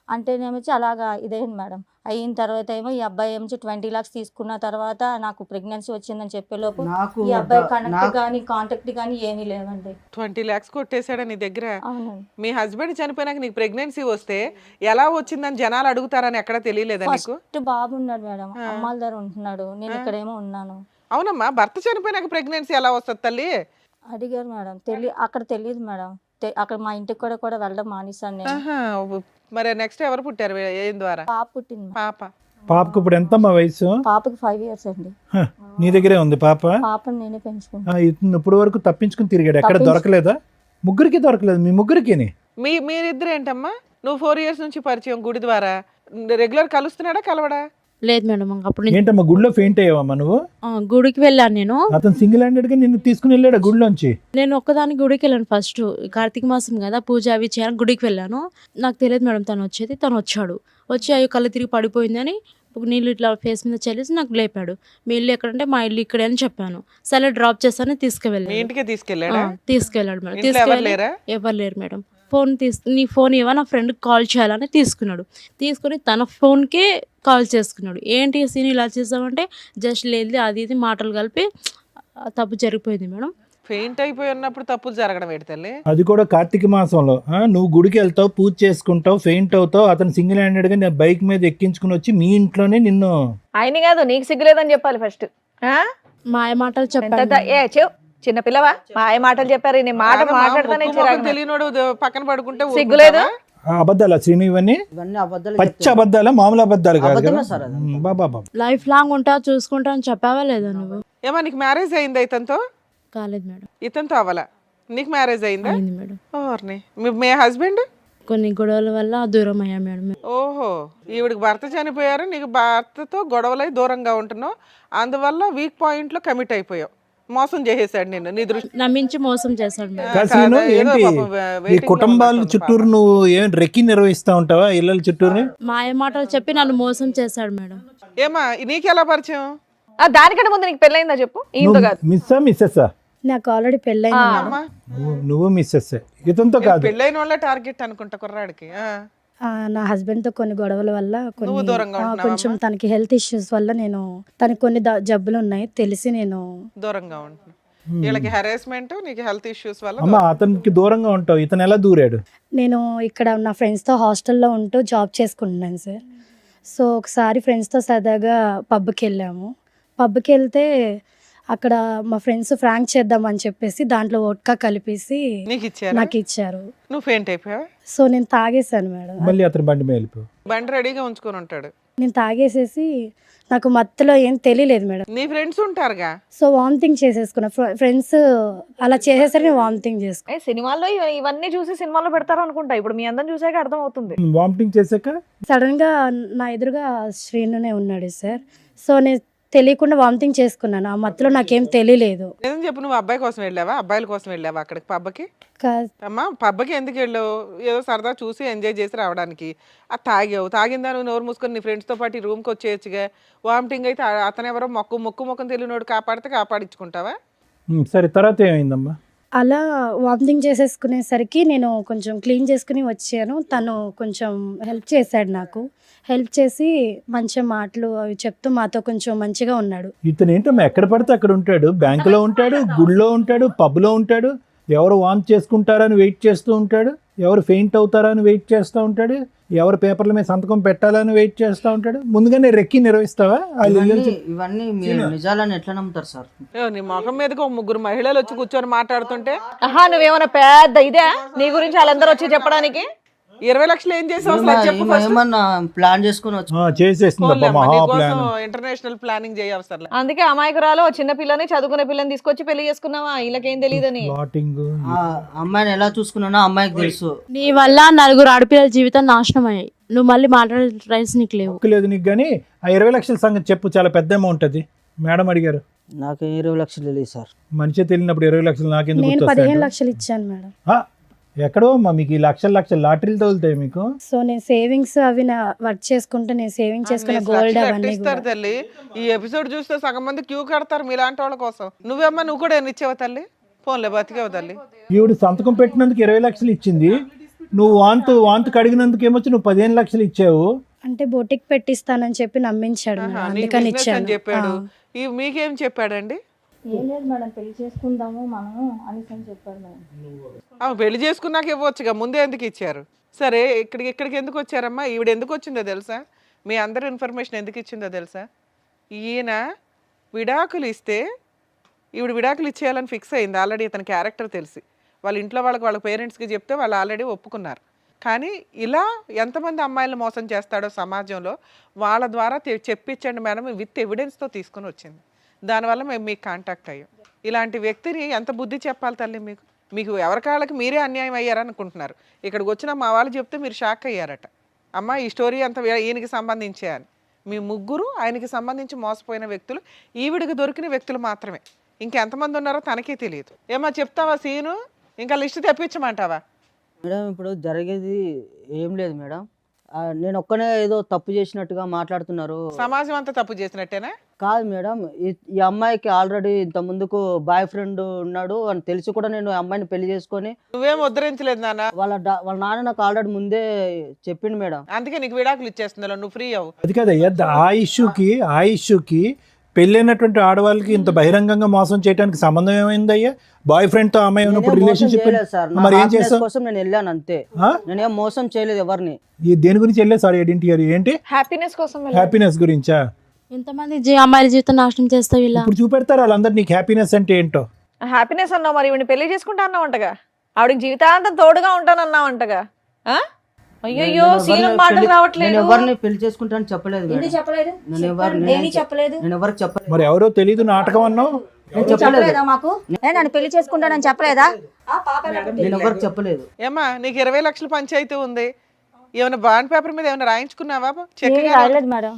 అంటేనేమొచ్చి అలాగా ఇదైంది మేడం. అయిన తర్వాత ఏమో ఈ అబ్బాయి ఏమో 20 lakhs తీసుకున్న తర్వాత నాకు ప్రెగ్నెన్సీ వచ్చిందని చెప్పేలోపు నాకు ఈ అబ్బాయి ద- కనెక్ట్ నాకు- కానీ కాంటాక్ట్ కానీ ఏమీ లేవండి. 20 lakhs కొట్టేశాడా నీ దగ్గర? అవునండి. మీ హస్బెండ్ చనిపోయినాక నీకు ప్రెగ్నెన్సీ వస్తే ఎలా వచ్చిందని జనాలు అడుగుతారని ఎక్కడ తెలియలేదా నీకు? ఫస్ట్ బాబు ఉన్నాడు మేడం, అమ్మాల దగ్గర ఉంటున్నాడు, నేను ఇక్కడేమో ఉన్నాను. అవునమ్మా, భర్త చనిపోయినాక ప్రెగ్నెన్సీ ఎలా వస్తుంది తల్లి? అడిగారు మేడం, అక్కడ తెలియదు మేడం. అక్కడ మా ఇంటికి కూడా వెళ్ళడం మానేశాను నేను. ఆహా, మరి నెక్స్ట్ ఎవరు పుట్టారు ఏం ద్వారా? పాప పుట్టింది మేడం. పాప. పాపకు ఇప్పుడు ఎంతమ్మా వయసు? పాపకి 5 years అండి. హ, నీ దగ్గరే ఉంది పాప? పాపని నేనే పెంచుకుంటాను. ఇతను ఇప్పుడు వరకు తప్పించుకుని తిరిగాడు, ఎక్కడ దొరకలేదా? ముగ్గురికి దొరకలేదు, మీ ముగ్గురికి? మీరిద్దరు ఏంటమ్మా? నువ్వు 4 years నుంచి పరిచయం గుడి ద్వారా, రెగ్యులర్ కలుస్తున్నాడా కలవడా? లేదు మేడం, అప్పుడు నుంచి ఏంటమ్మా గుడిలో ఫెయింట్ అయ్యావమ్మా నువ్వు? గుడికి వెళ్ళాను నేను. అతను సింగిల్ హ్యాండెడ్ గా నిన్ను తీసుకుని వెళ్ళాడు గుడిలోంచి? నేను ఒక్కదాని గుడికి వెళ్ళాను. ఫస్ట్ కార్తీక మాసం కదా, పూజ అవి చేయడానికి గుడికి వెళ్ళాను. నాకు తెలియదు మేడం తను వచ్చేది. తను వచ్చాడు, వచ్చి అయ్యో కళ్ళు తిరిగి పడిపోయిందని నీళ్ళు ఇట్లా ఫేస్ మీద చల్లేసి నాకు లేపాడు. మీ ఇల్లు ఎక్కడంటే మా ఇల్లు ఇక్కడే అని చెప్పాను. సరే డ్రాప్ చేస్తాను మీ తీసుకువెళ్ళాడు. ఇంటికే తీసుకెళ్ళాడా? తీసుకెళ్ళాడు మేడం. ఇంట్లో ఎవరు తీసుకెళ్ళి లేరా? ఎవరు లేరు మేడం. నీ ఫోన్ ఇవ్వ, నా ఫ్రెండ్కి కాల్ చేయాలని తీసుకున్నాడు. తీసుకుని తన ఫోన్కే కాల్ చేసుకున్నాడు. ఏంటి సీన్ ఇలా చేసామంటే జస్ట్ లేదు అది ఇది మాటలు కలిపి తప్పు జరిగిపోయింది మేడం. ఫెయింట్ అయిపోయి ఉన్నప్పుడు తప్పులు జరగడం ఏంటి తల్లి? అది కూడా కార్తీక మాసంలో. నువ్వు గుడికి వెళ్తావు, పూజ చేసుకుంటావు, ఫెయింట్ అవుతావు, అతను సింగిల్ హ్యాండెడ్ గా నేను బైక్ మీద ఎక్కించుకుని వచ్చి మీ ఇంట్లోనే నిన్ను. ఆయన కాదు, నీకు సిగ్గులేదని చెప్పాలి ఫస్ట్. మాయ మాటలు చెప్పాను. చిన్న పిల్లవా, మాయ మాటలు చెప్పారు. నీ మాట కాదమ్మా, మాట్లాడతానే ముక్కు మొఖం తెలియనోడు పక్కన పడుకుంటే సిగ్గులేదు. అబద్ధాలా శ్రీను ఇవన్నీ? ఇవన్నీ అబద్ధాలు పచ్చి చెప్తున్నాను. అబద్ధాలా, మామూలు అబద్ధాలు కాదు అబద్ధమే కదా? సార్ అది. బాబా లైఫ్ లాంగ్ ఉంటా చూసుకుంటా అని చెప్పావా లేదా నువ్వు? ఏమా నీకు మ్యారేజ్ అయిందా ఇతనితో? కాలేదు మేడం. ఇతనితో అవ్వాలా? నీకు మ్యారేజ్ అయిందా? అయింది మేడం. ఓర్ని. మీ హస్బెండ్? కొన్ని గొడవల వల్ల దూరం అయ్యా మేడం. ఓహో, ఈవిడికి భర్త చనిపోయారు, నీకు భర్తతో గొడవలై దూరంగా ఉంటున్నావు, అందువల్ల వీక్ పాయింట్ లో కమిట్ అయిపోయావు. మోసం చేసేసాడు నిన్ను, నీ దృష్టి. నమ్మించి మోసం చేశాడు మేడం. కాదు శ్రీను, ఏదో ఏంటి పాపం ఈ waiting లో కుటుంబాల ఉన్నట్టు చుట్టూరు నువ్వు ఏం రెక్కి నిర్వహిస్తా ఉంటావా ఇళ్ళ చుట్టూరు? మాయ మాటలు చెప్పి నన్ను మోసం చేశాడు మేడం. ఏమా నీకు ఎలా పరిచయం? దానికంటే ముందు నీకు పెళ్ళయిందా చెప్పు. ఈయనతో కాదు. మిస్సెస్? నాకు ఆల్రెడీ పెళ్ళైంది మేడం. అమ్మా, నువ్వు మిస్సెస్, ఇతనితో కాదు. పెళ్ళైన వాళ్ళ టార్గెట్ అనుకుంటా కుర్రాడికి. నా హస్బెండ్ తో కొన్ని గొడవల వల్ల నువ్వు దూరంగా ఉంటున్నావా కొంచెం తనకి హెల్త్ ఇష్యూస్ వల్ల నేను తనకి కొన్ని జబ్బులు ఉన్నాయి తెలిసి నేను దూరంగా ఉంటున్నా. వీళ్ళకి హెరాస్మెంట్, నీకు హెల్త్ ఇష్యూస్ వల్ల అమ్మా అతనికి దూరంగా ఉంటావు, ఇతను ఎలా దూరాడు? నేను ఇక్కడ నా ఫ్రెండ్స్తో హాస్టల్లో ఉంటూ జాబ్ చేసుకుంటున్నాను సార్. సో ఒకసారి ఫ్రెండ్స్తో సరదాగా పబ్కి వెళ్ళాము. పబ్కి వెళ్తే అక్కడ మా ఫ్రెండ్స్ ఫ్రాంక్ చేద్దామని చెప్పేసి దాంట్లో వోడ్కా కలిపేసి నీకు ఇచ్చారా? నాకు ఇచ్చారు. నువ్వు ఫెయింట్ అయిపోయావా? సో నేను తాగేశాను మేడం. మళ్ళీ అతని బండి మీద వెళ్ళిపో. బండి రెడీగా ఉంచుకొని ఉంటాడు. నేను తాగేసేసి నాకు మత్తులో ఏం తెలియలేదు మేడం. నీ ఫ్రెండ్స్ ఉంటారుగా. So vomiting చేసేసుకున్నా. ఫ్రెండ్స్ అలా చేసేసరికి నేను వామిటింగ్ చేసుకున్నా. సినిమాల్లో ఇవన్నీ చూసి సినిమాలో పెడతారు అనుకుంటా. ఇప్పుడు మీ అందరం చూసాక అర్థం అవుతుంది. వామిటింగ్ చేశాక సడన్ గా నా ఎదురుగా శ్రీనునే ఉన్నాడు సార్. సో నేను తెలియకుండా వామిటింగ్ చేసుకున్నాను. ఆ మత్తులో నాకేం తెలియలేదు. నిజం చెప్పు, నువ్వు అబ్బాయి కోసం వెళ్ళావా, అబ్బాయిల కోసం వెళ్ళావా అక్కడికి పబ్కి? కా- అమ్మా, పబ్కి ఎందుకు వెళ్ళావు? ఏదో సరదా చూసి ఎంజాయ్ చేసి రావడానికి. అది తాగావు, తాగిందా నువ్వు నోరు మూసుకొని నీ ఫ్రెండ్స్తో పాటు ఈ రూమ్కి వచ్చేయచ్చుగా. వామిటింగ్ అయితే అతను ఎవరో ముక్కు తెలియనోడు కాపాడితే కాపాడించుకుంటావా? సరే, తర్వాత ఏమైందమ్మా? అలా వామిటింగ్ చేసేసుకునేసరికి నేను కొంచెం క్లీన్ చేసుకుని వచ్చాను. తను కొంచెం హెల్ప్ చేశాడు నాకు. హెల్ప్ చేసి మంచి మాటలు అవి చెప్తూ మాతో కొంచెం మంచిగా ఉన్నాడు. ఇతను ఏంటమ్మా ఎక్కడ పడితే అక్కడ ఉంటాడు, బ్యాంకులో ఉంటాడు, గుడిలో ఉంటాడు, పబ్లో ఉంటాడు, ఎవరు వాంట్ చేసుకుంటారని వెయిట్ చేస్తూ ఉంటాడు, ఎవరు ఫెయింట్ అవుతారని వెయిట్ చేస్తూ ఉంటాడు, ఎవరు పేపర్ల మీద సంతకం పెట్టాలని వెయిట్ చేస్తూ ఉంటాడు. ముందుగానే రెక్కి నిర్వహిస్తావా? ఇవన్నీ మీరు నిజాలని ఎట్లా నమ్ముతారు సార్? నీ ముఖం మీదకి ఒక 3 మహిళలు వచ్చి కూర్చొని మాట్లాడుతుంటే ఆహా, నువ్వేమన్నా పెద్ద ఇదే నీ గురించి వాళ్ళందరూ వచ్చి చెప్పడానికి? 20 లక్షలు ఏం చేసావు అసలు అది చెప్పు first. ఏమన్నా ప్లాన్ చేసుకుని వచ్చి చేసేస్తుంది పోన్లే అమ్మా, మహా నీకోసం ప్లాన్. International planning చేయవసరం. అందుకే అమాయకురాలు ఓ చిన్న పిల్లని చదువుకునే పిల్లని తీసుకొచ్చి పెళ్లి చేసుకున్నావా, వీళ్ళకేం తెలియదని. ప్లాటింగ్ ఆ అమ్మాయిని ఎలా చూసుకున్నానో అమ్మాయికి తెలుసు. నీ వల్ల 4 ఆడపిల్లల జీవితం నాశనం అయ్యాయి. నువ్వు మళ్ళీ మాట్లాడే రైట్స్ నీకు లేవు. లేదు నీకు, కానీ ఆ 20 లక్షల సంగతి చెప్పు, చాలా పెద్ద అమౌంట్ అది. మేడం అడిగారు. నాకు 20 లక్షలు తెలియదు సార్. మనిషి తెలియనప్పుడు 20 లక్షలు నాకెందుకు నేను గుర్తొస్తాయి? 15 లక్షలు ఇచ్చాను మేడం. ఎక్కడో అమ్మా మీకు ఈ లక్షల లాటరీలు తగులుతాయి మీకు. సో నేను సేవింగ్స్ అవి వర్క్ చేసుకుంటే నేను సేవింగ్ చేసుకున్న గోల్డ్ అవన్నీ ఇస్తారు తల్లి. ఈ ఎపిసోడ్ చూస్తే సగం మంది క్యూ కడతారు మీలాంటి వాళ్ళ కోసం. నువ్వేమ్మా, నువ్వు కూడా ఎన్ని ఇచ్చావు తల్లి? ఫోన్లే బతికేవు తల్లి. ఈవిడ సంతకం పెట్టినందుకు 20 లక్షలు ఇచ్చింది, నువ్వు వాంతు కడిగినందుకు ఏమొచ్చి నువ్వు 15 లక్షలు ఇచ్చావు. అంటే బొటిక్ పెట్టిస్తానని చెప్పి నమ్మించాడు మేడం, నీకు అందుకని business అని చెప్పాడు. ఇచ్చాను. మీకేం చెప్పాడండి? ఏం లేదు మేడం, పెళ్లి చేసుకుందాము మనము అనేసి అని చెప్పాడు మేడం. పెళ్లి చేసుకున్నాక ఇవ్వచ్చుగా, ముందే ఎందుకు ఇచ్చారు? సరే, ఇక్కడికి ఎందుకు వచ్చారమ్మా? ఈవిడ ఎందుకు వచ్చిందో తెలుసా? మీ అందరి ఇన్ఫర్మేషన్ ఎందుకు ఇచ్చిందో తెలుసా? ఈయన విడాకులు ఇస్తే ఈవిడ విడాకులు ఇచ్చేయాలని ఫిక్స్ అయింది ఆల్రెడీ. ఇతని క్యారెక్టర్ తెలిసి వాళ్ళ ఇంట్లో వాళ్ళ పేరెంట్స్కి చెప్తే వాళ్ళు ఆల్రెడీ ఒప్పుకున్నారు. కానీ ఇలా ఎంతమంది అమ్మాయిలను మోసం చేస్తాడో సమాజంలో, వాళ్ళ ద్వారా చెప్పించండి మేడం, విత్ ఎవిడెన్స్తో తీసుకుని వచ్చింది. దానివల్ల మేము మీకు కాంటాక్ట్ అయ్యాం. ఇలాంటి వ్యక్తిని ఎంత బుద్ధి చెప్పాలి తల్లి మీకు? మీకు ఎవరికాళ్ళకి మీరే అన్యాయం అయ్యారనుకుంటున్నారు. ఇక్కడికి వచ్చిన మా వాళ్ళు చెప్తే మీరు షాక్ అయ్యారట. అమ్మ ఈ స్టోరీ అంతా ఈయనకి సంబంధించే అని. మీ ముగ్గురు ఆయనకి సంబంధించి మోసపోయిన వ్యక్తులు, ఈవిడికి దొరికిన వ్యక్తులు మాత్రమే. ఇంకెంతమంది ఉన్నారో తనకే తెలియదు. ఏమో చెప్తావా సీను? ఇంకా లిస్ట్ తెప్పించమంటావా? మేడం ఇప్పుడు జరిగేది ఏం లేదు మేడం. నేను ఒక్కనే ఏదో తప్పు చేసినట్టుగా మాట్లాడుతున్నారు. సమాజం అంతా తప్పు చేసినట్టేనా? కాదు మేడం, ఈ అమ్మాయికి ఆల్రెడీ ఇంత ముందుకు బాయ్ ఫ్రెండ్ ఉన్నాడు అని తెలిసి కూడా నేను ఆ అమ్మాయిని పెళ్లి చేసుకొని. నువ్వేం ఉద్ధరించలేదు నాన్న. వాళ్ళ నాన్న నాకు ఆల్రెడీ ముందే చెప్పిండు మేడం. అందుకే నీకు విడాకులు ఇచ్చేస్తుందా, నువ్వు ఫ్రీ అవ్వు. అది కదయ్యా, ఆ ఇష్యూకి పెళ్ళైనటువంటి ఆడవాళ్ళకి ఇంత బహిరంగంగా మోసం చేయడానికి సంబంధం ఏమైందయ్యా? బాయ్ ఫ్రెండ్ తో అమ్మాయి ఉన్నప్పుడు రిలేషన్షిప్ మరి ఏం చేస్తావు? కోసం నేను వెళ్ళాను అంతే. నేనేం మోసం చేయలేదు ఎవరిని. దేని గురించి వెళ్ళే? సారీ ఏంటి హ్యాపీనెస్ కోసం హ్యాపీనెస్ గురించా? ఎంతమంది అమ్మాయిల జీవితం నాశనం చేస్తావు ఇలా? ఇప్పుడు చూపెడతారు వాళ్ళందరూ నీకు హ్యాపీనెస్ అంటే ఏంటో. హ్యాపీనెస్ అన్నావు, మరి ఈవిని పెళ్లి చేసుకుంటా అన్నావంటగా, ఆవిడకి జీవితాంతం తోడుగా ఉంటానన్నావంటగా. అయ్యో సీను మాటలు రావట్లేదు. నేను ఎవరిని పెళ్లి చేసుకుంటాను చెప్పలేదు మేడం. నేను చెప్పలేదు. నేను ఎవరికి చెప్పలేదు. మరి ఎవరో తెలీదు నాటకం అన్నావు. చెప్పలేదా మాకు? నన్ను పెళ్లి చేసుకుంటానని చెప్పలేదా? నేను ఎవరికి చెప్పలేదు. ఏమ్మా నీకు 20 లక్షల పంచాయతీ ఉంది, ఏమైనా బాండ్ పేపర్ మీద ఏమైనా రాయించుకున్నావా? రాయలేదు మేడం.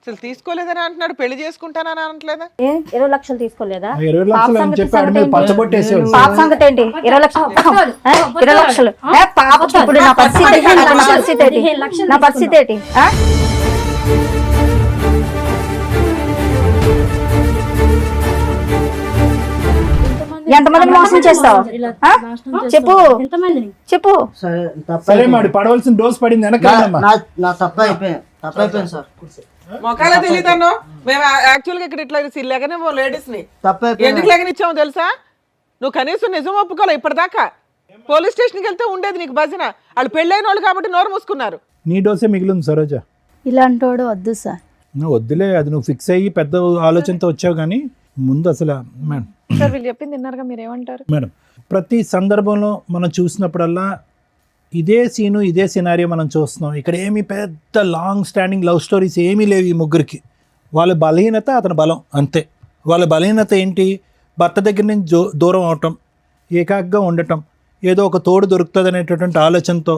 అసలు తీసుకోలేదని అంటున్నాడు, పెళ్లి చేసుకుంటానని అనట్లేదా? 20 లక్షలు తీసుకోలేదా? 20 లక్షలు అని చెప్పి ఆడ మీద పచ్చబొట్టేసాడు. పాప సంగతి ఏంటి? 20 లక్షలు 20 లక్షలు పాపకి ఇప్పుడు నా పరిస్థితి ఏంటి? ఎంతమందిని మోసం చేస్తావు చెప్పు. సరే మరి పడవలసిన డోస్ పడింది వెనకాలమ్మా. నా తప్పు అయిపోయింది సార్. మొక్కలా తెలియదన్నో. మేము యాక్చువల్గా ఇక్కడ ఇట్లా లేకనే లేడీస్ ని తప్పు ఎందుకు అయిపోయింది. లేకనిచ్చాము తెలుసా? నువ్వు కనీసం నిజం ఒప్పుకోలే ఇప్పటిదాకా. పోలీస్ స్టేషన్కి వెళ్తే ఉండేది నీకు భజన. వాళ్ళు పెళ్ళైన వాళ్ళు కాబట్టి నోరు మూసుకున్నారు. నీ డోసే మిగిలింది సరోజ. ఇలాంటోడు వద్దు సార్. నువ్వు వద్దులే, అది నువ్వు ఫిక్స్ అయ్యి పెద్ద ఆలోచనతో వచ్చావు. కానీ ముందు అసలు మేడం సార్ వీళ్ళు చెప్పింది విన్నారుగా, మీరేమంటారు? మేడం ప్రతి సందర్భంలో మనం చూసినప్పుడల్లా ఇదే సీను ఇదే సినారియో మనం చూస్తున్నాం. ఇక్కడ ఏమి పెద్ద లాంగ్ స్టాండింగ్ లవ్ స్టోరీస్ ఏమీ లేవు ఈ ముగ్గురికి. వాళ్ళ బలహీనత అతని బలం అంతే. వాళ్ళ బలహీనత ఏంటి? భర్త దగ్గర నుంచి దూరం అవటం, ఏకాగ్గా ఉండటం, ఏదో ఒక తోడు దొరుకుతుంది అనేటటువంటి ఆలోచనతో,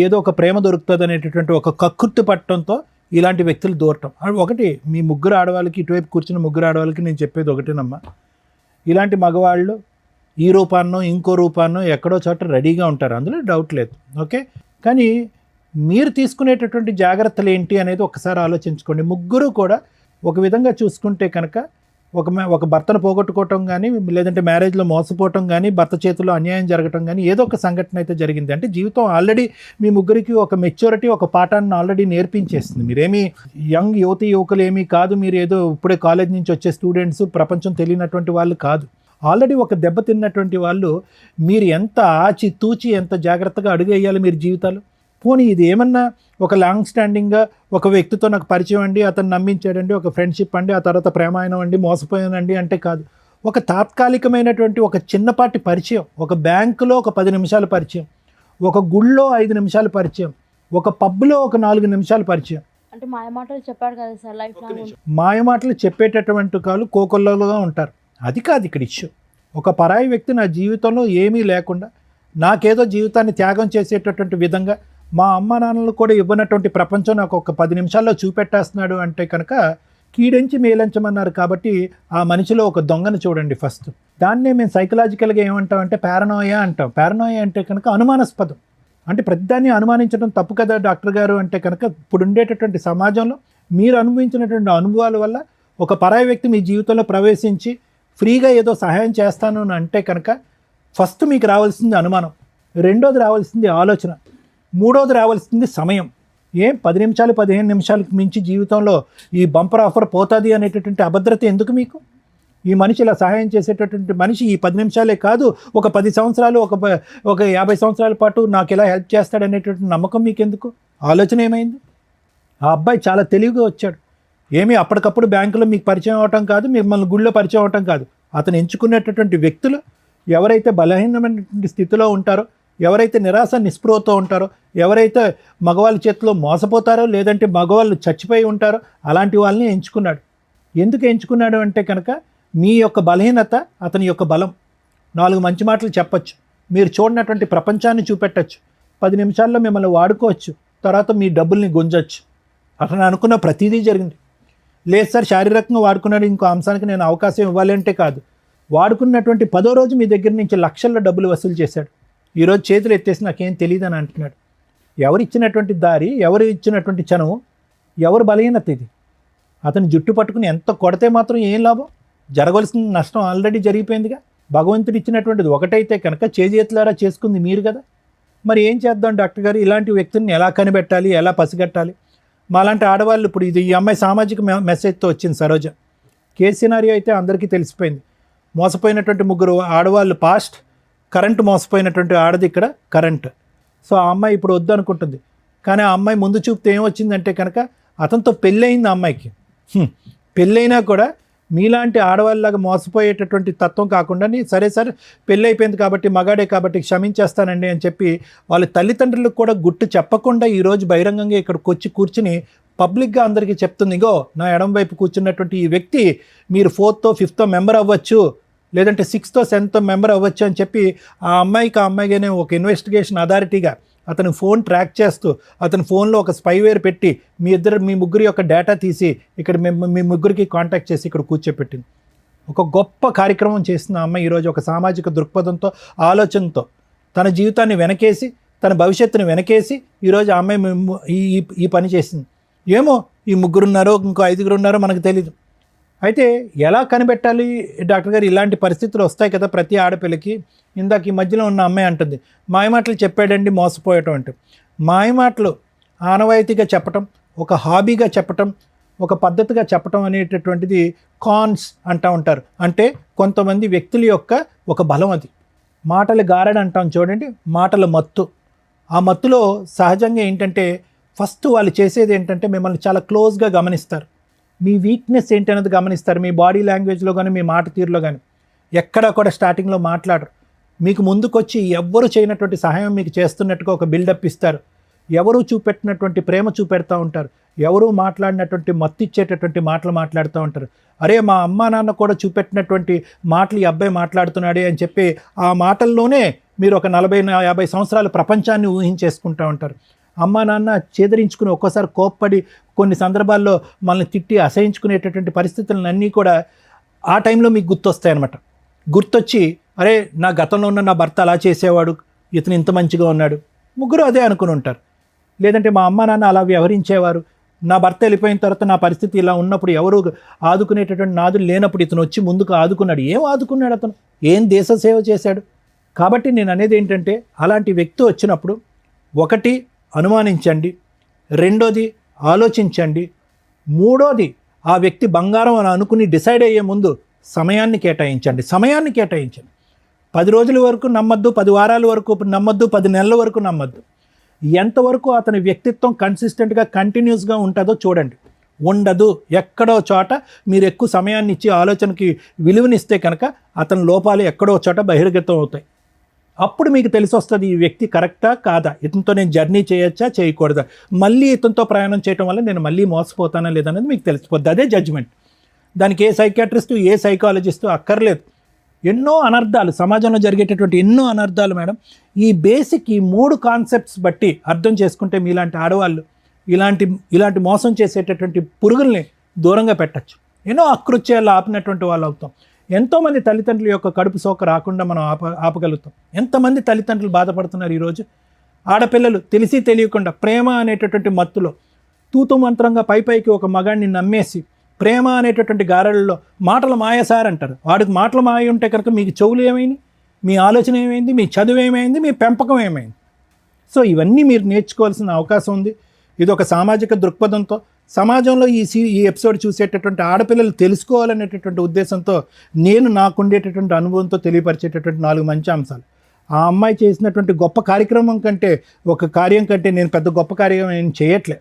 ఏదో ఒక ప్రేమ దొరుకుతుంది అనేటటువంటి ఒక కక్కుర్తి పట్టడంతో ఇలాంటి వ్యక్తులు దూరటం. ఒకటి మీ ముగ్గురు ఆడవాళ్ళకి, ఇటువైపు కూర్చున్న ముగ్గురు ఆడవాళ్ళకి నేను చెప్పేది ఒకటేనమ్మా, ఇలాంటి మగవాళ్ళు ఈ రూపాన్నో ఇంకో రూపాన్నో ఎక్కడో చోట రెడీగా ఉంటారు, అందులో డౌట్ లేదు. ఓకే, కానీ మీరు తీసుకునేటటువంటి జాగ్రత్తలు ఏంటి అనేది ఒకసారి ఆలోచించుకోండి. ముగ్గురు కూడా ఒక విధంగా చూసుకుంటే కనుక ఒక భర్తను పోగొట్టుకోవటం కానీ, లేదంటే మ్యారేజ్లో మోసపోవటం కానీ, భర్త చేతిలో అన్యాయం జరగటం కానీ ఏదో ఒక సంఘటన అయితే జరిగింది. అంటే జీవితం ఆల్రెడీ మీ ముగ్గురికి ఒక మెచ్యూరిటీ, ఒక పాఠాన్ని ఆల్రెడీ నేర్పించేస్తుంది. మీరేమీ యంగ్ యువకులు ఏమీ కాదు, మీరు ఏదో ఇప్పుడే కాలేజ్ నుంచి వచ్చే స్టూడెంట్స్, ప్రపంచం తెలియనటువంటి వాళ్ళు కాదు. ఆల్రెడీ ఒక దెబ్బ తిన్నటువంటి వాళ్ళు. మీరు ఎంత ఆచి తూచి ఎంత జాగ్రత్తగా అడుగేయాలి మీరు జీవితాలు. పోనీ ఇది ఏమన్నా ఒక లాంగ్ స్టాండింగ్గా ఒక వ్యక్తితో నాకు పరిచయం అండి, అతను నమ్మించాడండి, ఒక ఫ్రెండ్షిప్ అండి, ఆ తర్వాత ప్రేమాయణం అండి, మోసపోయానండి అంటే కాదు. ఒక తాత్కాలికమైనటువంటి ఒక చిన్నపాటి పరిచయం, ఒక బ్యాంకులో ఒక 10 నిమిషాల పరిచయం, ఒక గుళ్ళో 5 నిమిషాలు పరిచయం, ఒక పబ్లో ఒక 4 నిమిషాలు పరిచయం. అంటే మాయ మాటలు చెప్పాడు కదా సార్, లైఫ్ లాంగ్ మాయమాటలు చెప్పేటటువంటి వాళ్ళు కోకొల్లలుగా ఉంటారు. అది కాదు ఇక్కడ ఇష్యూ. ఒక పరాయి వ్యక్తి నా జీవితంలో ఏమీ లేకుండా నాకేదో జీవితాన్ని త్యాగం చేసేటటువంటి విధంగా మా అమ్మ నాన్నలు కూడా ఇవ్వనటువంటి ప్రపంచం నాకు ఒక 10 నిమిషాల్లో చూపెట్టేస్తున్నాడు అంటే కనుక కీడెంచి మేలంచమన్నారు. కాబట్టి ఆ మనిషిలో ఒక దొంగను చూడండి ఫస్ట్. దాన్నే మేము సైకలాజికల్గా ఏమంటాం అంటే పారనోయా అంటాం. పారనోయా అంటే కనుక అనుమానాస్పదం. అంటే ప్రతిదాన్ని అనుమానించడం తప్పు కదా డాక్టర్ గారు అంటే కనుక ఇప్పుడు ఉండేటటువంటి సమాజంలో మీరు అనుభవించినటువంటి అనుభవాల వల్ల ఒక పరాయి వ్యక్తి మీ జీవితంలో ప్రవేశించి ఫ్రీగా ఏదో సహాయం చేస్తాను అని అంటే కనుక ఫస్ట్ మీకు రావాల్సింది అనుమానం, రెండోది రావాల్సింది ఆలోచన, మూడోది రావాల్సింది సమయం. 10 నిమిషాలు 15 నిమిషాలకు మించి జీవితంలో ఈ బంపర్ ఆఫర్ పోతుంది అనేటటువంటి అభద్రత ఎందుకు మీకు? ఈ మనిషి ఇలా సహాయం చేసేటటువంటి మనిషి ఈ 10 నిమిషాలే కాదు, ఒక 10 సంవత్సరాలు ఒక 50 సంవత్సరాల పాటు నాకు ఇలా హెల్ప్ చేస్తాడనేటటువంటి నమ్మకం మీకు ఎందుకు? ఆలోచన ఏమైంది? ఆ అబ్బాయి చాలా తెలివిగా వచ్చాడు. ఏమీ అప్పటికప్పుడు బ్యాంకులో మీకు పరిచయం అవటం కాదు, మిమ్మల్ని గుళ్ళో పరిచయం అవటం కాదు. అతను ఎంచుకునేటటువంటి వ్యక్తులు ఎవరైతే బలహీనమైనటువంటి స్థితిలో ఉంటారో, ఎవరైతే నిరాశ నిస్పృహతో ఉంటారో, ఎవరైతే మగవాళ్ళ చేతిలో మోసపోతారో లేదంటే మగవాళ్ళు చచ్చిపోయి ఉంటారో అలాంటి వాళ్ళని ఎంచుకున్నాడు. ఎందుకు ఎంచుకున్నాడు అంటే కనుక మీ యొక్క బలహీనత అతని యొక్క బలం. 4 మంచి మాటలు చెప్పచ్చు, మీరు చూడనటువంటి ప్రపంచాన్ని చూపెట్టచ్చు, 10 నిమిషాల్లో మిమ్మల్ని వాడుకోవచ్చు, తర్వాత మీ డబ్బుల్ని గుంజచ్చు. అతను అనుకున్న ప్రతిదీ జరిగింది. లేదు సార్ శారీరకంగా వాడుకున్నాడు, ఇంకో అంశానికి నేను అవకాశం ఇవ్వాలి అంటే కాదు. వాడుకున్నటువంటి 10వ రోజు మీ దగ్గర నుంచి లక్షల్లో డబ్బులు వసూలు చేశాడు. ఈరోజు చేతులు ఎత్తేసి నాకేం తెలియదు అని అంటున్నాడు. ఎవరు ఇచ్చినటువంటి దారి, ఎవరు ఇచ్చినటువంటి చనువు, ఎవరు బలహీనత ఇది? అతను జుట్టు పట్టుకుని ఎంత కొడితే మాత్రం ఏం లాభం? జరగవలసిన నష్టం ఆల్రెడీ జరిగిపోయిందిగా. భగవంతుడు ఇచ్చినటువంటిది ఒకటైతే కనుక చేతులారా చేసుకుంది మీరు కదా. మరి ఏం చేద్దాం డాక్టర్ గారు? ఇలాంటి వ్యక్తుల్ని ఎలా కనిపెట్టాలి, ఎలా పసిగట్టాలి? మాలాంటి ఆడవాళ్ళు ఇప్పుడు ఈ అమ్మాయి సామాజిక మెసేజ్తో వచ్చింది సరోజ. కేసు సినారియో అయితే అందరికీ తెలిసిపోయింది. మోసపోయినటువంటి 3 ఆడవాళ్ళు పాస్ట్, కరెంట్ మోసపోయినటువంటి ఆడది ఇక్కడ కరెంట్. సో ఆ అమ్మాయి ఇప్పుడు వద్దు అనుకుంటుంది. కానీ ఆ అమ్మాయి ముందు చూపుతో ఏమొచ్చిందంటే కనుక అతనితో పెళ్ళయింది. ఆ అమ్మాయికి పెళ్ళైనా కూడా మీలాంటి ఆడవాళ్ళలాగా మోసపోయేటటువంటి తత్వం కాకుండా సరే సార్ పెళ్ళి అయిపోయింది కాబట్టి మగాడే కాబట్టి క్షమించేస్తానండి అని చెప్పి వాళ్ళ తల్లిదండ్రులకు కూడా గుట్టు చెప్పకుండా ఈరోజు బహిరంగంగా ఇక్కడికి వచ్చి కూర్చుని పబ్లిక్గా అందరికీ చెప్తుంది, ఇగో నా ఎడం వైపు కూర్చున్నటువంటి ఈ వ్యక్తి మీరు 4th 5th మెంబర్ అవ్వచ్చు, లేదంటే 6th 7th మెంబర్ అవ్వచ్చు అని చెప్పి ఆ అమ్మాయిగానే ఒక ఇన్వెస్టిగేషన్ అథారిటీగా అతను ఫోన్ ట్రాక్ చేస్తూ అతని ఫోన్లో ఒక స్పైవేర్ పెట్టి మీ ముగ్గురి యొక్క డేటా తీసి ఇక్కడ మీ ముగ్గురికి కాంటాక్ట్ చేసి ఇక్కడ కూర్చోపెట్టింది. ఒక గొప్ప కార్యక్రమం చేసిన అమ్మాయి ఈరోజు ఒక సామాజిక దృక్పథంతో, ఆలోచనతో తన జీవితాన్ని వెనకేసి, తన భవిష్యత్తుని వెనకేసి ఈరోజు ఆ అమ్మాయి ఈ పని చేసింది. ఏమో ఈ 3 ఉన్నారో ఇంకో 5 ఉన్నారో మనకు తెలీదు. అయితే ఎలా కనిపెట్టాలి డాక్టర్ గారు? ఇలాంటి పరిస్థితులు వస్తాయి కదా ప్రతి ఆడపిల్లకి. ఇందాక ఈ మధ్యలో ఉన్న అమ్మాయి అంటుంది మాయమాటలు చెప్పాడండి మోసపోయటం అంటే. మాయమాటలు ఆనవాయితీగా చెప్పటం, ఒక హాబీగా చెప్పటం, ఒక పద్ధతిగా చెప్పటం అనేటటువంటిది కాన్స్ అంటూ ఉంటారు. అంటే కొంతమంది వ్యక్తుల యొక్క ఒక బలం అది. మాటలు గారడి అంటాం చూడండి, మాటల మత్తు. ఆ మత్తులో సహజంగా ఏంటంటే ఫస్ట్ వాళ్ళు చేసేది ఏంటంటే మిమ్మల్ని చాలా క్లోజ్గా గమనిస్తారు. మీ వీక్నెస్ ఏంటనేది గమనిస్తారు. మీ బాడీ లాంగ్వేజ్లో కానీ మీ మాట తీరులో కానీ ఎక్కడా కూడా స్టార్టింగ్లో మాట్లాడరు. మీకు ముందుకొచ్చి ఎవ్వరు చేయనటువంటి సహాయం మీకు చేస్తున్నట్టుగా ఒక బిల్డప్ ఇస్తారు. ఎవరు చూపెట్టినటువంటి ప్రేమ చూపెడతా ఉంటారు. ఎవరు మాట్లాడినటువంటి మత్తు ఇచ్చేటటువంటి మాటలు మాట్లాడుతూ ఉంటారు. అరే మా అమ్మా నాన్న కూడా చూపెట్టినటువంటి మాటలు ఈ అబ్బాయి మాట్లాడుతున్నాడే అని చెప్పి ఆ మాటల్లోనే మీరు ఒక 40-50 సంవత్సరాల ప్రపంచాన్ని ఊహించేసుకుంటూ ఉంటారు. అమ్మా నాన్న చేదరించుకుని ఒక్కోసారి కోప్పడి కొన్ని సందర్భాల్లో మనల్ని తిట్టి అసహించుకునేటటువంటి పరిస్థితులన్నీ కూడా ఆ టైంలో మీకు గుర్తొస్తాయన్నమాట. గుర్తొచ్చి అరే నా గతంలో ఉన్న నా భర్త అలా చేసేవాడు, ఇతను ఇంత మంచిగా ఉన్నాడు, ముగ్గురు అదే అనుకుని ఉంటారు. లేదంటే మా అమ్మ నాన్న అలా వ్యవహరించేవారు, నా భర్త వెళ్ళిపోయిన తర్వాత నా పరిస్థితి ఇలా ఉన్నప్పుడు ఎవరు ఆదుకునేటటువంటి నాదులు లేనప్పుడు ఇతను వచ్చి ముందుకు ఆదుకున్నాడు. ఏం ఆదుకున్నాడు అతను? ఏం దేశ సేవ చేశాడు? కాబట్టి నేను అనేది ఏంటంటే అలాంటి వ్యక్తి వచ్చినప్పుడు ఒకటి అనుమానించండి, రెండోది ఆలోచించండి, మూడోది ఆ వ్యక్తి బంగారం అని అనుకుని డిసైడ్ అయ్యే ముందు సమయాన్ని కేటాయించండి. 10 రోజుల వరకు నమ్మద్దు, 10 వారాల వరకు నమ్మద్దు, 10 నెలల వరకు నమ్మద్దు. ఎంతవరకు అతని వ్యక్తిత్వం కన్సిస్టెంట్గా కంటిన్యూస్గా ఉంటుందో చూడండి. ఉండదు, ఎక్కడో చోట మీరు ఎక్కువ సమయాన్ని ఇచ్చి ఆలోచనకి విలువనిస్తే కనుక అతని లోపాలు ఎక్కడో చోట బహిర్గతం అవుతాయి. అప్పుడు మీకు తెలిసి వస్తుంది ఈ వ్యక్తి కరెక్టా కాదా, ఇతనితో నేను జర్నీ చేయొచ్చా చేయకూడదా, మళ్ళీ ఇతనితో ప్రయాణం చేయడం వల్ల నేను మళ్ళీ మోసపోతానా లేదనేది మీకు తెలిసిపోద్ది. అదే జడ్జిమెంట్. దానికి ఏ సైకాట్రిస్టు ఏ సైకాలజిస్టు అక్కర్లేదు. ఎన్నో అనర్థాలు సమాజంలో జరిగేటటువంటి ఎన్నో అనర్థాలు మేడం ఈ బేసిక్ ఈ 3 కాన్సెప్ట్స్ బట్టి అర్థం చేసుకుంటే మీలాంటి ఆడవాళ్ళు ఇలాంటి మోసం చేసేటటువంటి పురుగుల్ని దూరంగా పెట్టచ్చు. ఎన్నో అకృత్యాలు ఆపినటువంటి వాళ్ళు అవుతాం. ఎంతోమంది తల్లిదండ్రుల యొక్క కడుపు సోక రాకుండా మనం ఆపగలుగుతాం. ఎంతమంది తల్లిదండ్రులు బాధపడుతున్నారు ఈరోజు. ఆడపిల్లలు తెలిసి తెలియకుండా ప్రేమ అనేటటువంటి మత్తులో తూతు మంత్రంగా పైకి ఒక మగాడిని నమ్మేసి ప్రేమ అనేటటువంటి గారలలో మాటలు మాయసార్ అంటారు. వాడికి మాటలు మాయ ఉంటే కనుక మీకు చెవులు ఏమైంది, మీ ఆలోచన ఏమైంది, మీ చదువు ఏమైంది, మీ పెంపకం ఏమైంది. సో ఇవన్నీ మీరు నేర్చుకోవాల్సిన అవకాశం ఉంది. ఇది ఒక సామాజిక దృక్పథంతో సమాజంలో ఈ ఎపిసోడ్ చూసేటటువంటి ఆడపిల్లలు తెలుసుకోవాలనేటటువంటి ఉద్దేశంతో నేను నాకుండేటటువంటి అనుభవంతో తెలియపరిచేటటువంటి 4 మంచి అంశాలు. ఆ అమ్మాయి చేసినటువంటి గొప్ప కార్యక్రమం కంటే ఒక కార్యం కంటే నేను పెద్ద గొప్ప కార్యం ఏం చేయట్లే.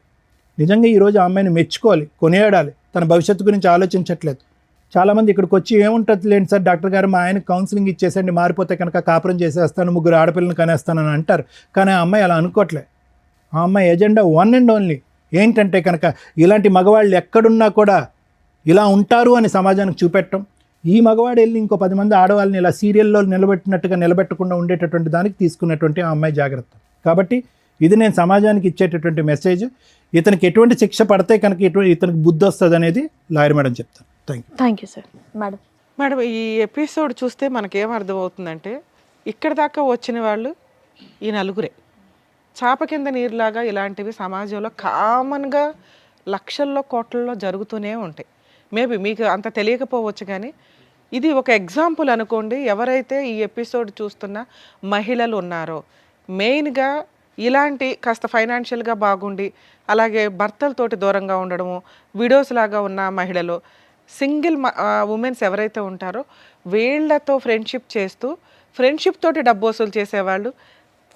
నిజంగా ఈరోజు ఆ అమ్మాయిని మెచ్చుకోవాలి, కొనియాడాలి. తన భవిష్యత్తు గురించి ఆలోచించట్లేదు. చాలామంది ఇక్కడికి వచ్చి ఏముంటుంది లేండి సార్, డాక్టర్ గారు మా ఆయన కౌన్సిలింగ్ ఇచ్చేసండి, మారిపోతే కనుక కాపురం చేసేస్తాను, 3 ఆడపిల్లని కనేస్తానని అంటారు. కానీ ఆ అమ్మాయి అలా అనుకోవట్లే. ఆ అమ్మాయి ఎజెండా 1 and only ఏంటంటే కనుక ఇలాంటి మగవాళ్ళు ఎక్కడున్నా కూడా ఇలా ఉంటారు అని సమాజానికి చూపెట్టడం. ఈ మగవాడు వెళ్ళి ఇంకో 10 మంది ఆడవాళ్ళని ఇలా సీరియల్లో నిలబెట్టినట్టుగా నిలబెట్టకుండా ఉండేటటువంటి దానికి తీసుకున్నటువంటి ఆ అమ్మాయి జాగ్రత్త. కాబట్టి ఇది నేను సమాజానికి ఇచ్చేటటువంటి మెసేజ్. ఇతనికి ఎటువంటి శిక్ష పడితే కనుక ఇతనికి బుద్ధి వస్తుంది అనేది లాయర్ మేడం చెప్తాను. Thank you sir. మేడం ఈ ఎపిసోడ్ చూస్తే మనకేం అర్థమవుతుందంటే ఇక్కడ దాకా వచ్చిన వాళ్ళు ఈ నలుగురే. చాప కింద నీరులాగా ఇలాంటివి సమాజంలో కామన్గా లక్షల్లో కోట్లలో జరుగుతూనే ఉంటాయి. మేబీ మీకు అంత తెలియకపోవచ్చు, కానీ ఇది ఒక ఎగ్జాంపుల్ అనుకోండి. ఎవరైతే ఈ ఎపిసోడ్ చూస్తున్న మహిళలు ఉన్నారో మెయిన్గా ఇలాంటి కాస్త ఫైనాన్షియల్గా బాగుండి అలాగే భర్తలతోటి దూరంగా ఉండడము, విడోస్ లాగా ఉన్న మహిళలు, సింగిల్ ఉమెన్స్ ఎవరైతే ఉంటారో వీళ్ళతో ఫ్రెండ్షిప్ చేస్తూ ఫ్రెండ్షిప్ తోటి డబ్బు వసూలు చేసేవాళ్ళు,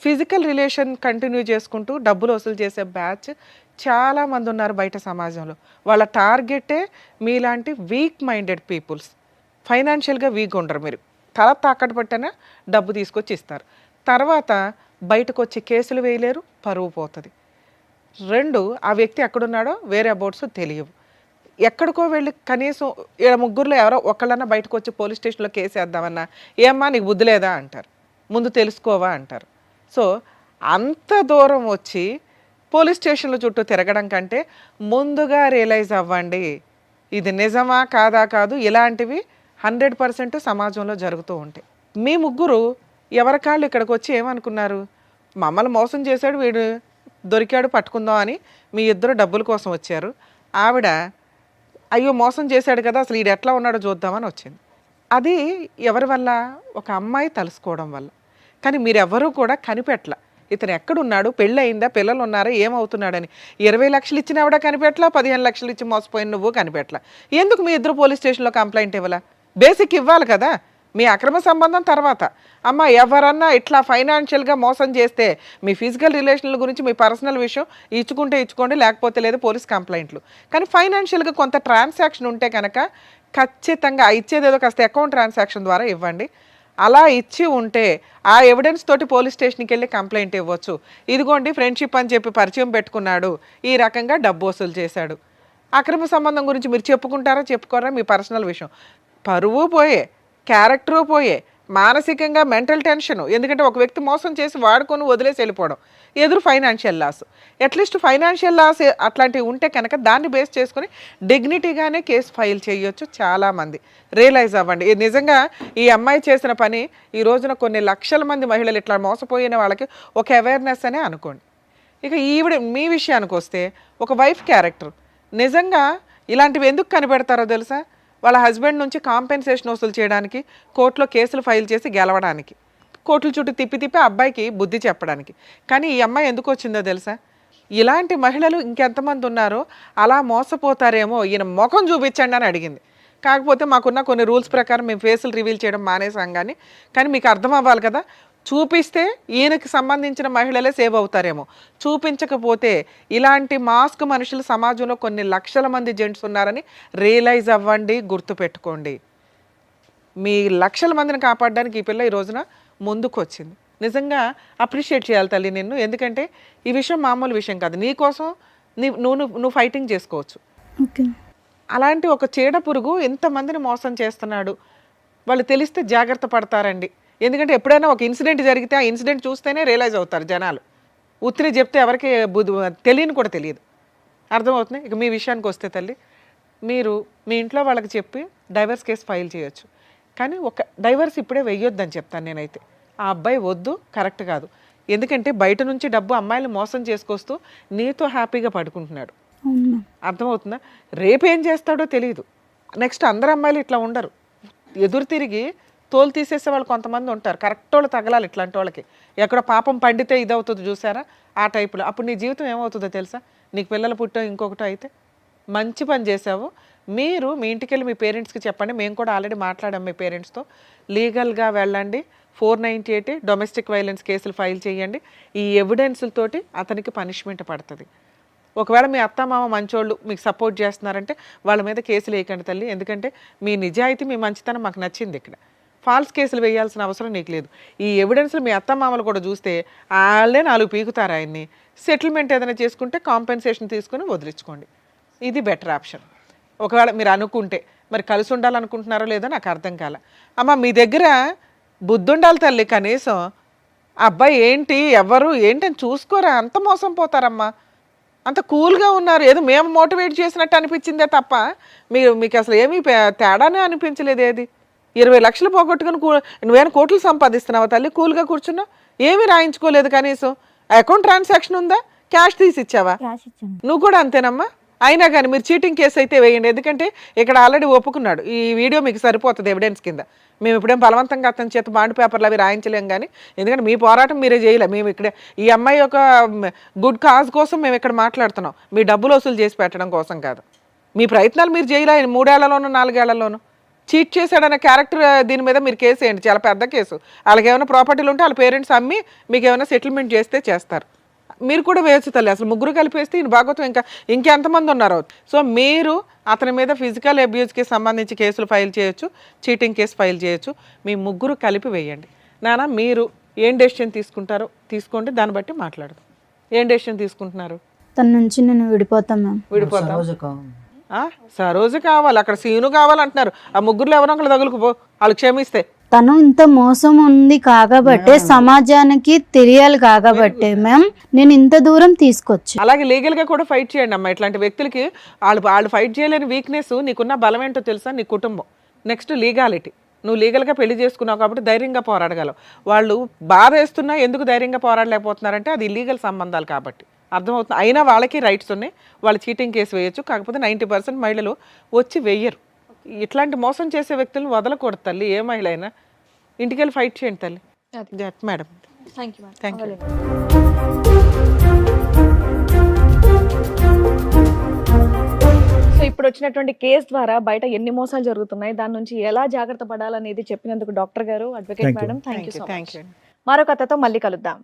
ఫిజికల్ రిలేషన్ కంటిన్యూ చేసుకుంటూ డబ్బులు వసూలు చేసే బ్యాచ్ చాలామంది ఉన్నారు బయట సమాజంలో. వాళ్ళ టార్గెటే మీలాంటి వీక్ మైండెడ్ పీపుల్స్. ఫైనాన్షియల్గా వీక్ ఉండరు, మీరు తల తాకట్టు పట్టినా డబ్బు తీసుకొచ్చి ఇస్తారు. తర్వాత బయటకు వచ్చి కేసులు వేయలేరు, పరువు పోతుంది. 2 ఆ వ్యక్తి ఎక్కడున్నాడో వేరే అబౌట్స్ తెలియవు. ఎక్కడికో వెళ్ళి కనీసం 3 ఎవరో ఒకళ్ళన్నా బయటకు వచ్చి పోలీస్ స్టేషన్లో కేసు వేద్దామన్నా ఏమ్మా నీకు బుద్ధి లేదా అంటారు, ముందు తెలుసుకోవా అంటారు. సో అంత దూరం వచ్చి పోలీస్ స్టేషన్ల చుట్టూ తిరగడం కంటే ముందుగా రియలైజ్ అవ్వండి ఇది నిజమా కాదా కాదు. ఇలాంటివి 100% సమాజంలో జరుగుతూ ఉంటాయి. మీ 3 ఎవరి కాళ్ళు ఇక్కడికి వచ్చి ఏమనుకున్నారు, మమ్మల్ని మోసం చేశాడు వీడు, దొరికాడు పట్టుకుందాం అని మీ 2 డబ్బుల కోసం వచ్చారు. ఆవిడ అయ్యో మోసం చేశాడు కదా అసలు వీడు ఎట్లా ఉన్నాడో చూద్దామని వచ్చింది. అది ఎవరి వల్ల? ఒక అమ్మాయి తలుసుకోవడం వల్ల. కానీ మీరెవరూ కూడా కనిపెట్టల ఇతను ఎక్కడున్నాడు, పెళ్ళి అయిందా, పిల్లలు ఉన్నారా, ఏమవుతున్నాడని. 20 లక్షలు ఇచ్చిన ఆవిడ కనిపెట్టలా, 15 లక్షలు ఇచ్చి మోసపోయిన నువ్వు కనిపెట్టలా. ఎందుకు మీ 2 పోలీస్ స్టేషన్లో కంప్లైంట్ ఇవ్వాలా? బేసిక్ ఇవ్వాలి కదా. మీ అక్రమ సంబంధం తర్వాత అమ్మ ఎవరన్నా ఇట్లా ఫైనాన్షియల్గా మోసం చేస్తే మీ ఫిజికల్ రిలేషన్ల గురించి మీ పర్సనల్ విషయం ఇచ్చుకోండి, లేకపోతే లేదు పోలీస్ కంప్లైంట్లు. కానీ ఫైనాన్షియల్గా కొంత ట్రాన్సాక్షన్ ఉంటే కనుక ఖచ్చితంగా ఇచ్చేదేదో కాస్త అకౌంట్ ట్రాన్సాక్షన్ ద్వారా ఇవ్వండి. అలా ఇచ్చి ఉంటే ఆ ఎవిడెన్స్ తోటి పోలీస్ స్టేషన్కి వెళ్ళి కంప్లైంట్ ఇవ్వచ్చు. ఇదిగోండి ఫ్రెండ్షిప్ అని చెప్పి పరిచయం పెట్టుకున్నాడు, ఈ రకంగా డబ్బు వసూలు చేశాడు. అక్రమ సంబంధం గురించి మీరు చెప్పుకుంటారా చెప్పుకోరా మీ పర్సనల్ విషయం. పరువు పోయే, క్యారెక్టరు పోయే, మానసికంగా మెంటల్ టెన్షను. ఎందుకంటే ఒక వ్యక్తి మోసం చేసి వాడుకొని వదిలేసి వెళ్ళిపోవడం, ఎదురు financial loss. At least financial loss అట్లాంటివి ఉంటే కనుక దాన్ని బేస్ చేసుకొని డిగ్నిటీగానే కేసు ఫైల్ చేయొచ్చు. చాలామంది రియలైజ్ అవ్వండి. నిజంగా ఈ అమ్మాయి చేసిన పని ఈ రోజున కొన్ని లక్షల మంది మహిళలు ఇట్లా మోసపోయిన వాళ్ళకి ఒక అవేర్నెస్ అనే అనుకోండి. ఇక ఈవిడ మీ విషయానికి వస్తే ఒక వైఫ్ క్యారెక్టర్. నిజంగా ఇలాంటివి ఎందుకు కనిపెడతారో తెలుసా? వాళ్ళ హస్బెండ్ నుంచి కాంపెన్సేషన్ వసూలు చేయడానికి, కోర్టులో కేసులు ఫైల్ చేసి గెలవడానికి, కోర్టుల చుట్టూ తిప్పి అబ్బాయికి బుద్ధి చెప్పడానికి. కానీ ఈ అమ్మాయి ఎందుకు వచ్చిందో తెలుసా? ఇలాంటి మహిళలు ఇంకెంతమంది ఉన్నారో అలా మోసపోతారేమో, ఈయన ముఖం చూపించండి అని అడిగింది. కాకపోతే మాకున్న కొన్ని రూల్స్ ప్రకారం మేము ఫేసులు రివీల్ చేయడం మానేసాం. కానీ మీకు అర్థం అవ్వాలి కదా, చూపిస్తే ఈయనకి సంబంధించిన మహిళలే సేవ్ అవుతారేమో, చూపించకపోతే ఇలాంటి మాస్క్ మనుషులు సమాజంలో కొన్ని లక్షల మంది జెంట్స్ ఉన్నారని రియలైజ్ అవ్వండి, గుర్తుపెట్టుకోండి. మీ లక్షల మందిని కాపాడడానికి ఈ పిల్ల ఈ రోజున ముందుకు వచ్చింది. నిజంగా అప్రిషియేట్ చేయాలి తల్లి నిన్ను. ఎందుకంటే ఈ విషయం మామూలు విషయం కాదు. నీ కోసం నువ్వు ఫైటింగ్ చేసుకోవచ్చు. ఓకే. అలాంటి ఒక చీడ పురుగు ఎంతమందిని మోసం చేస్తున్నాడు, వాళ్ళు తెలిస్తే జాగ్రత్త పడతారండి. ఎందుకంటే ఎప్పుడైనా ఒక ఇన్సిడెంట్ జరిగితే ఆ ఇన్సిడెంట్ చూస్తేనే రియలైజ్ అవుతారు జనాలు. ఉత్తిని చెప్తే ఎవరికి తెలియని కూడా తెలియదు. అర్థమవుతుంది. ఇక మీ విషయానికి వస్తే తల్లి, మీరు మీ ఇంట్లో వాళ్ళకి చెప్పి డైవర్స్ కేసు ఫైల్ చేయొచ్చు. కానీ ఒక డైవర్స్ ఇప్పుడే వెయ్యొద్దని చెప్తాను నేనైతే. ఆ అబ్బాయి వద్దు, కరెక్ట్ కాదు. ఎందుకంటే బయట నుంచి డబ్బు అమ్మాయిలు మోసం చేసుకొస్తూ నీతో హ్యాపీగా పడుకుంటున్నాడు. అవును మ్యామ్. అర్థమవుతుందా? రేపు ఏం చేస్తాడో తెలియదు. నెక్స్ట్ అందరు అమ్మాయిలు ఇట్లా ఉండరు. ఎదురు తిరిగి తోలు తీసేసే వాళ్ళు కొంతమంది ఉంటారు. కరెక్ట్ వాళ్ళు తగలాలి ఇట్లాంటి వాళ్ళకి. ఎక్కడ పాపం పండితే ఇదవుతుంది చూసారా, ఆ టైపులో. అప్పుడు నీ జీవితం ఏమవుతుందో తెలుసా? నీకు పిల్లలు పుట్టో ఇంకొకటో అయితే. మంచి పని చేసావు. మీరు మీ ఇంటికి వెళ్ళి మీ పేరెంట్స్కి చెప్పండి. మేము కూడా ఆల్రెడీ మాట్లాడాం మీ పేరెంట్స్తో. లీగల్గా వెళ్ళండి. 498 డొమెస్టిక్ వైలెన్స్ కేసులు ఫైల్ చేయండి. ఈ ఎవిడెన్స్లతోటి అతనికి పనిష్మెంట్ పడుతుంది. ఒకవేళ మీ అత్తమామ మంచోళ్ళు మీకు సపోర్ట్ చేస్తున్నారంటే వాళ్ళ మీద కేసులు వేయకండి తల్లి. ఎందుకంటే మీ నిజాయితీ, మీ మంచితనం మాకు నచ్చింది. ఇక్కడ ఫాల్స్ కేసులు వేయాల్సిన అవసరం నీకు లేదు. ఈ ఎవిడెన్స్లు మీ అత్తమామలు కూడా చూస్తే వాళ్ళే 4 పీకుతారు ఆయన్ని. సెటిల్మెంట్ ఏదైనా చేసుకుంటే కాంపెన్సేషన్ తీసుకుని వదిలించుకోండి. ఇది బెటర్ ఆప్షన్. ఒకవేళ మీరు అనుకుంటే, మరి కలిసి ఉండాలనుకుంటున్నారో లేదో నాకు అర్థం కాల. అమ్మ మీ దగ్గర బుద్ధి ఉండాలి తల్లి కనీసం. ఆ అబ్బాయి ఏంటి ఎవరు ఏంటని చూసుకోరా, అంత మోసం పోతారమ్మా. అంత కూల్గా ఉన్నారు. ఏదో మేము మోటివేట్ చేసినట్టు అనిపించిందే తప్ప మీకు అసలు ఏమీ తేడానే అనిపించలేదు. ఏది 20 లక్షలు పోగొట్టుకుని నువ్వేమైనా కోట్లు సంపాదిస్తున్నావా తల్లి? కూల్గా కూర్చున్నా ఏమీ రాయించుకోలేదు కనీసం. అకౌంట్ ట్రాన్సాక్షన్ ఉందా? క్యాష్ తీసి ఇచ్చావా? క్యాష్ ఇచ్చాను. నువ్వు కూడా అంతేనమ్మా. అయినా కానీ మీరు చీటింగ్ కేసు అయితే వేయండి. ఎందుకంటే ఇక్కడ ఆల్రెడీ ఒప్పుకున్నాడు. ఈ వీడియో మీకు సరిపోతుంది ఎవిడెన్స్ కింద. మేము ఇప్పుడేం బలవంతంగా అతని చేత బాండ్ పేపర్లు అవి రాయించలేం. కానీ ఎందుకంటే మీ పోరాటం మీరే చేయలే. మేము ఇక్కడ ఈ అమ్మాయి యొక్క గుడ్ కాజ్ కోసం మేము ఇక్కడ మాట్లాడుతున్నాం. మీ డబ్బులు వసూలు చేసి పెట్టడం కోసం కాదు. మీ ప్రయత్నాలు మీరు చేయలే. 3 ఏళ్లలోనూ 4 ఏళ్లలోనూ చీట్ చేశాడనే క్యారెక్టర్ దీని మీద మీరు కేసు వేయండి. చాలా పెద్ద కేసు. వాళ్ళకి ఏమైనా ప్రాపర్టీలు ఉంటే వాళ్ళ పేరెంట్స్ అమ్మి మీకు ఏమైనా సెటిల్మెంట్ చేస్తే చేస్తారు. మీరు కూడా వేయచ్చు తల్లి. అసలు ముగ్గురు కలిపేస్తే ఈయన భాగవతం ఇంకెంతమంది ఉన్నారు. సో మీరు అతని మీద ఫిజికల్ అబ్యూస్కి సంబంధించి కేసులు ఫైల్ చేయొచ్చు, చీటింగ్ కేసు ఫైల్ చేయొచ్చు. మీ ముగ్గురు కలిపి వేయండి. నాన్న మీరు ఏం డెసిషన్ తీసుకుంటారో తీసుకోండి, దాన్ని బట్టి మాట్లాడదాం. ఏం డెసిషన్ తీసుకుంటున్నారు? తన నుంచి నేను విడిపోతాం మ్యామ్. విడిపోతాం. సరోజ కావాలి. సరోజు కావాలి, అక్కడ సీను కావాలంటున్నారు. ఆ ముగ్గురులో ఎవరో ఒకరు తగులుకుపో, వాళ్ళు క్షమిస్తే. తను ఇంత మోసం ఉంది కాకబట్టే, సమాజానికి తెలియాలి కాకబట్టే మ్యామ్ నేను ఇంత దూరం తీసుకొచ్చి. అలాగే లీగల్గా కూడా ఫైట్ చేయండి అమ్మా. ఇట్లాంటి వ్యక్తులకి వాళ్ళు ఫైట్ చేయలేని వీక్నెస్ నీకున్న బలం ఏంటో తెలుసా? నీ కుటుంబం. Next legality. నువ్వు లీగల్గా పెళ్లి చేసుకున్నావు కాబట్టి ధైర్యంగా పోరాడగలవు. వాళ్ళు బాధ వేస్తున్నా ఎందుకు ధైర్యంగా పోరాడలేకపోతున్నారంటే అది ఇల్లీగల్ సంబంధాలు కాబట్టి. అర్థమవుతుంది. అయినా వాళ్ళకి రైట్స్ ఉన్నాయి. వాళ్ళు చీటింగ్ కేసు వేయొచ్చు. కాకపోతే 90% మహిళలు వచ్చి వెయ్యరు. ఇట్లాంటి మోసం చేసే వ్యక్తులను వదలకూడదు తల్లి. ఏ మహిళ అయినా ఇంటికి వెళ్ళి ఫైట్ చేయండి తల్లి. Madam thank you. Thank you. So ఇప్పుడు వచ్చినటువంటి కేసు ద్వారా బయట ఎన్ని మోసాలు జరుగుతున్నాయి, దాని నుంచి ఎలా జాగ్రత్త పడాలనేది చెప్పినందుకు డాక్టర్ గారు, advocate madam, thank you so much. మరో కథతో మళ్ళీ కలుద్దాం.